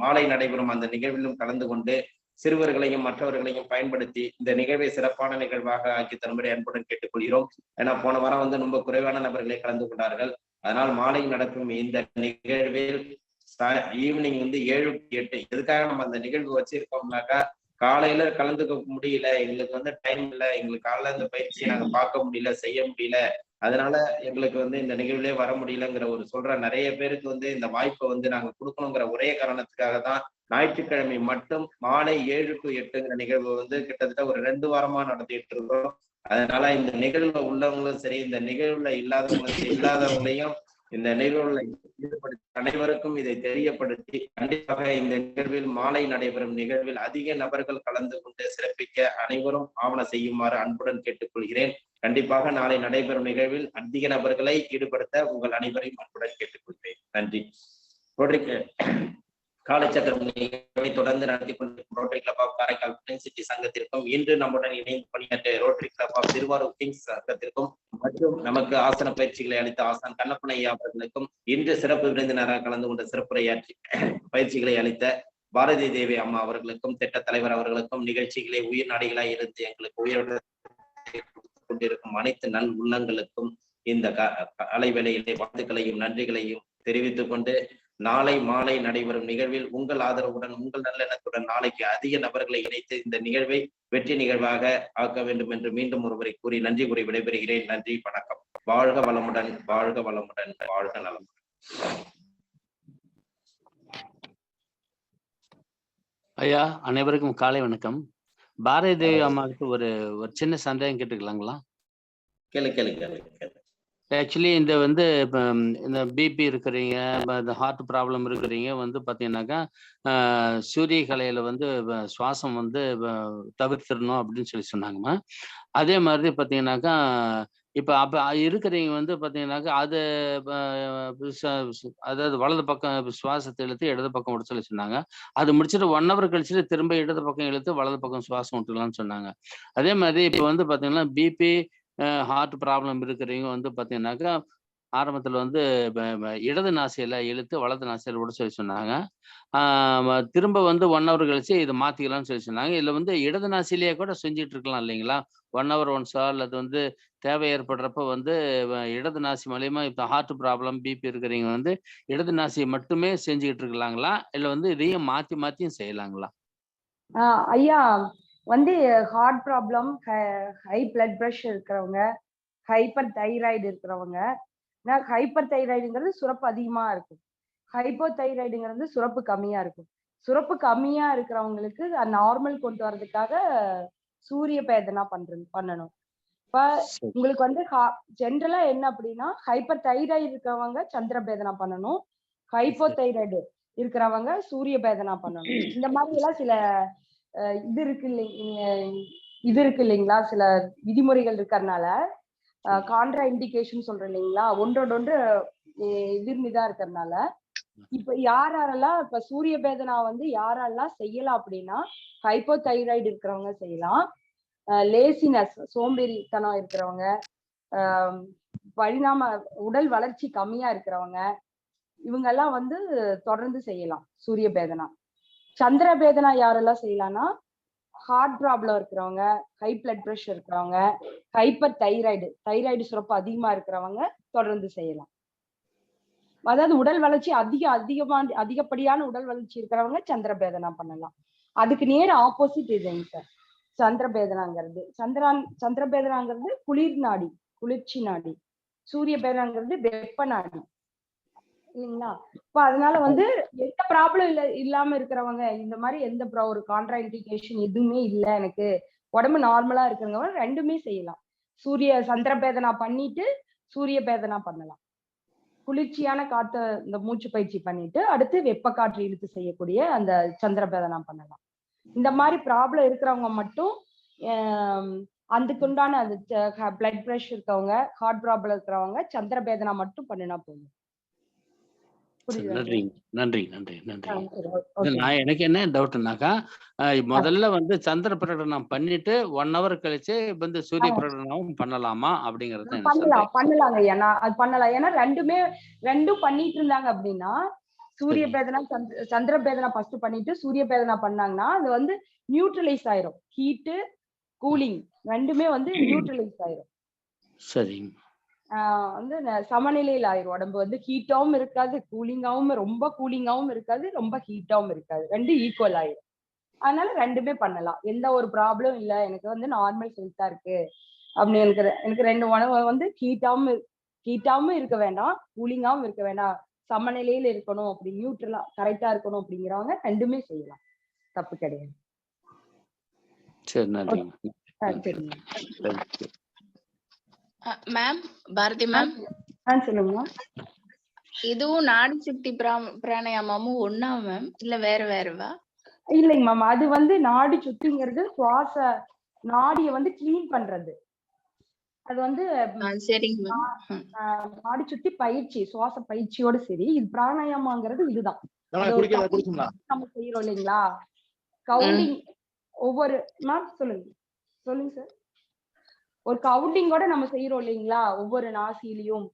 மாலை நடைபெறும் அந்த நிகழ்விலும் கலந்து கொண்டு சிறுவர்களையும் மற்றவர்களையும் பயன்படுத்தி இந்த நிகழ்வை சிறப்பான நிகழ்வாக ஆக்கி தரும்படி அன்புடன் கேட்டுக்கொள்கிறோம். ஏன்னா போன வாரம் ரொம்ப குறைவான நபர்களை கலந்து கொண்டார்கள். அதனால் மாலை நடக்கும் இந்த நிகழ்வில் ஈவினிங் 7 to 8 எதுக்காக நம்ம அந்த நிகழ்வு வச்சிருக்கோம்னாக்கா, காலையில கலந்துக்க முடியல, எங்களுக்கு டைம் இல்லை, எங்களுக்கு காலையில இந்த பயிற்சியை நாங்க பார்க்க முடியல, செய்ய முடியல, அதனால எங்களுக்கு இந்த நிகழ்வுலே வர முடியலங்கிற ஒரு சொல்ற நிறைய பேருக்கு இந்த வாய்ப்பை நாங்க கொடுக்கணுங்கிற ஒரே காரணத்துக்காக தான் ஞாயிற்றுக்கிழமை மட்டும் மாலை 7 to 8ங்கிற நிகழ்வு கிட்டத்தட்ட ஒரு 2 வாரமா நடத்திட்டு இருக்கோம். அதனால இந்த நிகழ்வுல உள்ளவங்களும் சரி, இந்த நிகழ்வுல இல்லாதவங்களையும் இந்த நிகழ்வுல ஈடுபடுத்தி அனைவருக்கும் இதை தெரியப்படுத்தி, கண்டிப்பாக இந்த நிகழ்வில் மாலை நடைபெறும் நிகழ்வில் அதிக நபர்கள் கலந்து கொண்டு சிறப்பிக்க அனைவரும் ஆவண செய்யுமாறு அன்புடன் கேட்டுக்கொள்கிறேன். கண்டிப்பாக நாளை நடைபெறும் நிகழ்வில் அதிக நபர்களை ஈடுபடுத்த உங்கள் அனைவரையும் அன்புடன் கேட்டுக்கொள்கிறேன். நன்றி. காலச்சக்கரம் நிகழ்வை தொடர்ந்து நடத்தி கொண்டிருக்கும் Rotary Club of Karaikal French City சங்கத்திற்கும், இன்று நம்முடன் இணைந்து பணியாற்றிய Rotary Club of Thiruvarur Kings சங்கத்திற்கும் மற்றும் நமக்கு ஆசன பயிற்சிகளை அளித்த ஆசான் கண்ணப்பனையா அவர்களுக்கும், இன்று சிறப்பு விருந்தினராக கலந்து கொண்ட சிறப்புரையாற்றி பயிற்சிகளை அளித்த பாரதி தேவி அம்மா அவர்களுக்கும், திட்ட தலைவர் அவர்களுக்கும், நிகழ்ச்சிகளை உயிர் நாடிகளாய் இருந்து எங்களுக்கு உயிரோடு கொண்டிருக்கும் அனைத்து நல் உள்ளங்களுக்கும் இந்த அலைவேளையிலே வாழ்த்துக்களையும் நன்றிகளையும் தெரிவித்துக் கொண்டு, நாளை மாலை நடைபெறும் நிகழ்வில் உங்கள் ஆதரவுடன், உங்கள் நல்லெண்ணத்துடன் நாளைக்கு அதிக நபர்களை இணைத்து இந்த நிகழ்வை வெற்றி நிகழ்வாக ஆக்க வேண்டும் என்று மீண்டும் ஒருமுறை கூறி நன்றி கூறி விடைபெறுகிறேன். நன்றி, வணக்கம். வாழ்க வளமுடன், வாழ்க வளமுடன், வாழ்க நலமுடன். ஐயா, அனைவருக்கும் காலை வணக்கம். பாரதி தேவி அம்மாவுக்கு ஒரு சின்ன சந்தேகம் கேட்டுக்கலாங்களா? கேளு கேளு கேளு கேளு. ஆக்சுவலி இந்த இந்த பிபி இருக்கிறீங்க, இந்த ஹார்ட் ப்ராப்ளம் இருக்கிறீங்க பார்த்தீங்கன்னாக்கா சூரிய கலையில சுவாசம் தவிர்த்திடணும் அப்படின்னு சொல்லி சொன்னாங்கம்மா. அதே மாதிரி பார்த்தீங்கன்னாக்கா இப்போ அப்போ இருக்கிறவங்க பார்த்தீங்கன்னாக்கா அது அதாவது வலது பக்கம் சுவாசத்தை இழுத்து இடது பக்கம் விட சொல்லி சொன்னாங்க. அது முடிச்சுட்டு 1 hour கழிச்சுட்டு திரும்ப இடது பக்கம் இழுத்து வலது பக்கம் சுவாசம் விட்டுக்கலாம்னு சொன்னாங்க. அதே மாதிரி இப்போ பார்த்தீங்கன்னா பிபி ஹார்ட் ப்ராப்ளம் இருக்கிறவங்க பார்த்தீங்கன்னாக்கா ஆரம்பத்தில் இடது நாசியில இழுத்து வலது நாசியில விட சொல்லி சொன்னாங்க. திரும்ப 1 hour கழிச்சு இதை மாத்திக்கலாம்னு சொல்லி சொன்னாங்க. இதுல இடது நாசிலேயே கூட செஞ்சுட்டு இருக்கலாம் இல்லைங்களா? 1 hour once அல்லது தேவை ஏற்படுறப்ப இடது நாசி மூலியமா இப்போ ஹார்ட் ப்ராப்ளம் பிபி இருக்கிறவங்க இடது நாசியை மட்டுமே செஞ்சுக்கிட்டு இருக்கலாங்களா, இல்ல இதையும் மாத்தியும் செய்யலாங்களா? ஐயா, heart problem, high blood pressure இருக்கிறவங்க, ஹைப்பர் தைராய்டு இருக்கிறவங்க, ஹைப்பர் தைராய்டுங்கிறது சுரப்பு அதிகமா இருக்கும், ஹைப்போ தைராய்டுங்கிறது சுரப்பு கம்மியா இருக்கும். சுரப்பு கம்மியா இருக்கிறவங்களுக்கு நார்மல் கொண்டு வர்றதுக்காக சூரிய பேதனா பண்ணணும். இப்ப உங்களுக்கு ஜென்ரலா என்ன அப்படின்னா, ஹைப்பர் தைராய்டு இருக்கிறவங்க சந்திர பேதனா பண்ணணும், ஹைப்போ தைராய்டு இருக்கிறவங்க சூரிய பேதனா பண்ணணும். இந்த மாதிரி எல்லாம் சில இது இருக்கு இல்லைங்களா, சில விதிமுறைகள் இருக்கிறதுனால கான்ட்ரா இண்டிகேஷன் சொல்றேன் இல்லைங்களா, ஒன்றோடொன்று எதிர்மிதா இருக்கிறதுனால இப்ப யாரெல்லாம் இப்ப சூரிய பேதனா யாரெல்லாம் செய்யலாம் அப்படின்னா, ஹைப்போ தைராய்டு இருக்கிறவங்க செய்யலாம், லேசினஸ் சோம்பேறித்தனம் இருக்கிறவங்க, பரிணாம உடல் வளர்ச்சி கம்மியா இருக்கிறவங்க, இவங்க எல்லாம் தொடர்ந்து செய்யலாம் சூரிய பேதனா. சந்திர பேதனா யாரெல்லாம் செய்யலாம்னா, ஹார்ட் ப்ராப்ளம் இருக்கிறவங்க, ஹை பிளட் பிரஷர் இருக்கிறவங்க, ஹைப்பர் தைராய்டு சுரப்பு அதிகமா இருக்கிறவங்க தொடர்ந்து செய்யலாம். அதாவது உடல் வளர்ச்சி அதிகப்படியான உடல் வளர்ச்சி இருக்கிறவங்க சந்திர பேதனா பண்ணலாம். அதுக்கு நேர் ஆப்போசிட் இதுங்க சார் சந்திர பேதனாங்கிறது. சந்திர பேதனாங்கிறது குளிர் நாடி, குளிர்ச்சி நாடி. சூரிய பேதனாங்கிறது வெப்ப நாடி இல்லைங்களா. இப்ப அதனால எந்த ப்ராப்ளம் இல்லாம இருக்கிறவங்க, இந்த மாதிரி எந்த ஒரு கான்ட்ரா இண்டிகேஷன் எதுவுமே இல்லை, எனக்கு உடம்பு நார்மலா இருக்கிறவங்க ரெண்டுமே செய்யலாம். சந்திர பேதனா பண்ணிட்டு சூரிய பேதனா பண்ணலாம். குளிர்ச்சியான காற்று இந்த மூச்சு பயிற்சி பண்ணிட்டு அடுத்து வெப்ப காற்று இழுத்து செய்யக்கூடிய அந்த சந்திர பேதனா பண்ணலாம். இந்த மாதிரி ப்ராப்ளம் இருக்கிறவங்க மட்டும் அதுக்குண்டான அந்த பிளட் பிரஷர் இருக்கவங்க, ஹார்ட் ப்ராப்ளம் இருக்கிறவங்க சந்திர பேதனா மட்டும் பண்ணினா போதும். நன்றி நன்றி நன்றி நன்றி. நான் எனக்கு என்ன டவுட்னாக்கா, முதல்ல சந்திர பிரகடனம் பண்ணிட்டு 1 hour கழிச்சு சூரிய பிரகடனமும் பண்ணலாமா அப்படிங்கறது பண்ணலாங்க ஐயா. நான் அது பண்ணலாம். ஏன்னா ரெண்டும் பண்ணிட்டு இருந்தாங்க அப்படின்னா, சூரிய பேதனா சந்திர பேதனா ஃபர்ஸ்ட் பண்ணிட்டு சூரிய பேதனா பண்ணாங்கன்னா அது நியூட்ரலைஸ் ஆயிரும். ஹீட்டு கூலிங் ரெண்டுமே நியூட்ரலைஸ் ஆயிரும். சரிங்க. சமநிலையில் ஆயிரும். உடம்பு ஹீட்டாவும் இருக்காது, கூலிங்காவும் ரொம்ப கூலிங்காவும் இருக்காது, ரொம்ப ஹீட்டாவும் இருக்காது, ரெண்டும் ஈக்குவல் ஆயிரும். அதனால ரெண்டுமே பண்ணலாம். எந்த ஒரு ப்ராப்ளம் இல்ல, எனக்கு நார்மல் ஹெல்த்தா இருக்கு அப்படி எனக்கு 2 உணவு ஹீட்டாவும் இருக்க வேண்டாம், கூலிங்காவும் இருக்க வேண்டாம், சமநிலையில இருக்கணும், அப்படி நியூட்ரலா கரெக்டா இருக்கணும் அப்படிங்கிறவங்க ரெண்டுமே செய்யலாம், தப்பு கிடையாது. சரி, நன்றி. மேம், பாரதி மேம், சொல்லுங்க. இதுவும் நாடி சுத்தி பிராணாயாமமும் ஒண்ணா மேம், இல்ல வேற வேறவா? இல்லைங்க மேம், அது நாடி சுத்திங்கிறது சுவாச நாடிய கிளீன் பண்றது. அது சரிங்க. நாடி சுத்தி பயிற்சி, சுவாச பயிற்சியோட சரி. இது பிராணாயாமாங்கிறது இதுதான். குடிச்சுங்களா? நம்ம செய்யறோம் இல்லைங்களா, கவுண்டிங் ஒவ்வொரு சொல்லுங்க சொல்லுங்க சார். ஒரு கவுண்டிங்கோட நம்ம செய்யறோம் இல்லைங்களா, ஒவ்வொரு நாசிலையும்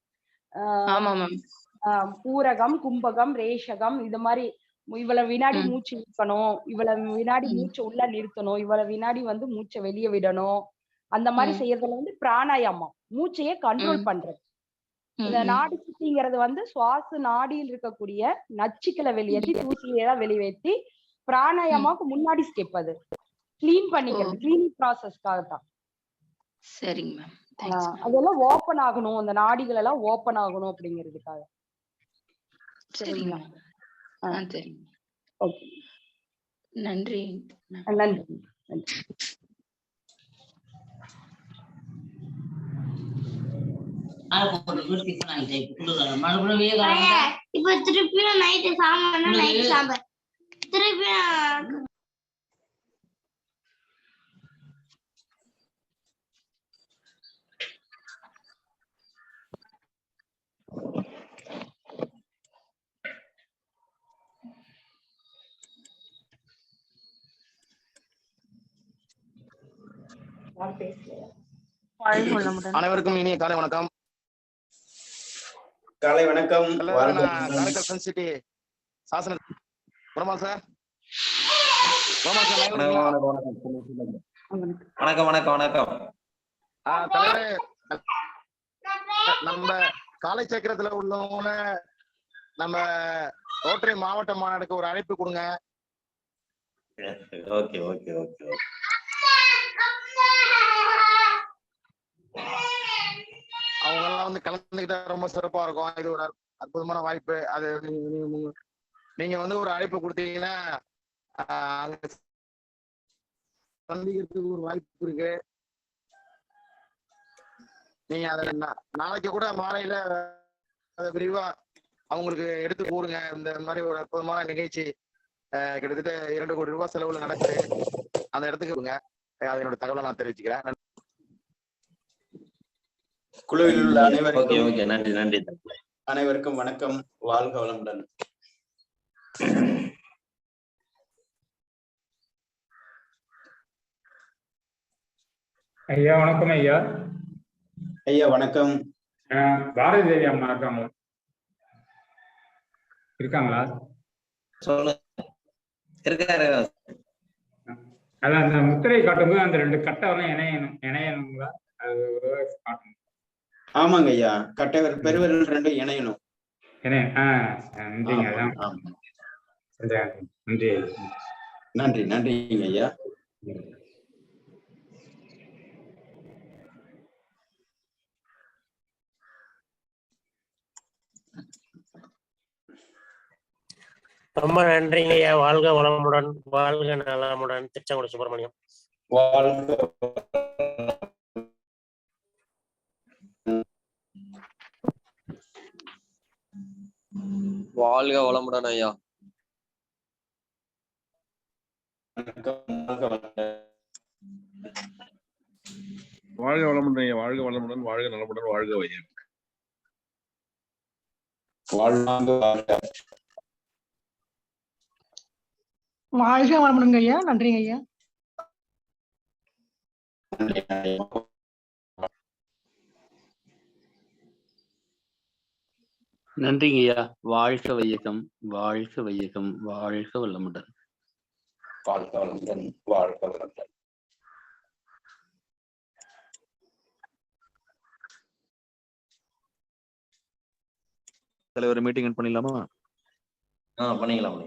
பூரகம், கும்பகம், ரேஷகம், இது மாதிரி இவ்வளவு வினாடி மூச்சு இழுக்கணும், இவ்வளவு வினாடி மூச்சை உள்ள நிறுத்தணும், இவ்வளவு வினாடி வந்து மூச்சை வெளியே விடணும், அந்த மாதிரி செய்யறதுல வந்து பிராணாயாமம், மூச்சையே கண்ட்ரோல் பண்றது. இந்த நாடி சுத்திங்கிறது வந்து சுவாச நாடியில் இருக்கக்கூடிய நச்சுக்களை வெளியேற்றி தூசியெல்லாம் வெளியேற்றி பிராணாயாமாவுக்கு முன்னாடி ஸ்டெப். அது கிளீன் பண்ணிக்கிறது, கிளீனிங் ப்ராசஸ்க்காக தான். சரிங்க மேம். அதெல்லாம் ஓபன் ஆகணும், அந்த நாடிகள் எல்லாம் ஓபன் ஆகணும் அப்படிங்கிறதுக்காக. சரிங்களா? சரிங்க. ஓகே, நன்றி. நன்றி. இப்ப திருப்பியும் நைட்டு சாம்பார் நைட்டு சாம்பார் திருப்பியும் அனைவருக்கும் இனிய காலை வணக்கம். காலை வணக்கம். காரைக்கால் சன் சிட்டி சாசன பிரமா சார். வணக்கம் வணக்கம் வணக்கம். தலைவரே, நம்ம காலை சக்கரத்துல உள்ளவங்க நம்ம ரோட்டரி மாவட்ட மாநாடுக்கு ஒரு அழைப்பு கொடுங்க. Okay okay okay. அவங்க எல்லாம் வந்து கலந்துக்கிட்டா ரொம்ப சிறப்பா இருக்கும். இது ஒரு அற்புதமான வாய்ப்பு. அது நீங்க வந்து ஒரு அழைப்பு கொடுத்தீங்கன்னா சந்திக்கிறதுக்கு ஒரு வாய்ப்பு இருக்கு. நீங்க அதை நாளைக்கு கூட மாலையில அதை விரிவா அவங்களுக்கு எடுத்து கூறுங்க. இந்த மாதிரி ஒரு அற்புதமான நிகழ்ச்சி கிட்டத்தட்ட 2 கோடி ரூபாய் செலவுல நடக்குது. அந்த இடத்துக்கு கொடுங்க. அதனோட தகவலை நான் தெரிவிச்சுக்கிறேன். குழுவில் உள்ள அனைவருக்கும் நன்றி நன்றி. அனைவருக்கும் வணக்கம். வாழ்க வளமுடன். ஐயா வணக்கம். ஐயா ஐயா வணக்கம். பாரதி தேவி அம்மா இருக்காங்களா? சொல்லுங்க. இருக்காரு. அதான் அந்த முத்திரை காட்டும்போது அந்த 2 கட்டை இணையணுங்களா? அது ஒரு காட்டணும். ஆமாங்க ஐயா, கட்டை பெருவிரல் 2 இணையணும். நன்றிங்க. நன்றி நன்றி நன்றிங்க ஐயா. ரொம்ப நன்றிங்க ஐயா. வாழ்க வளமுடன், வாழ்க நலமுடன். திருச்செங்கோடு சுப்பிரமணியம். வாழ்க வளமுடன் ஐயா. வாழ்க வளமுடன் ஐயா. வாழ்க வளமுடன், வாழ்க நலமுடன், வாழ்க வையம். வாழ்க வளமுடன் ஐயா. நன்றிங்க ஐயா. நன்றிங்க ஐயா. வாழ்க வையகம், வாழ்க வையகம், வாழ்க வளமுடன். வாழ்க வளமுடன், வாழ்க வளமுடன். தலைவர் மீட்டிங் பண்ணிடலாமா? பண்ணிக்கலாம்.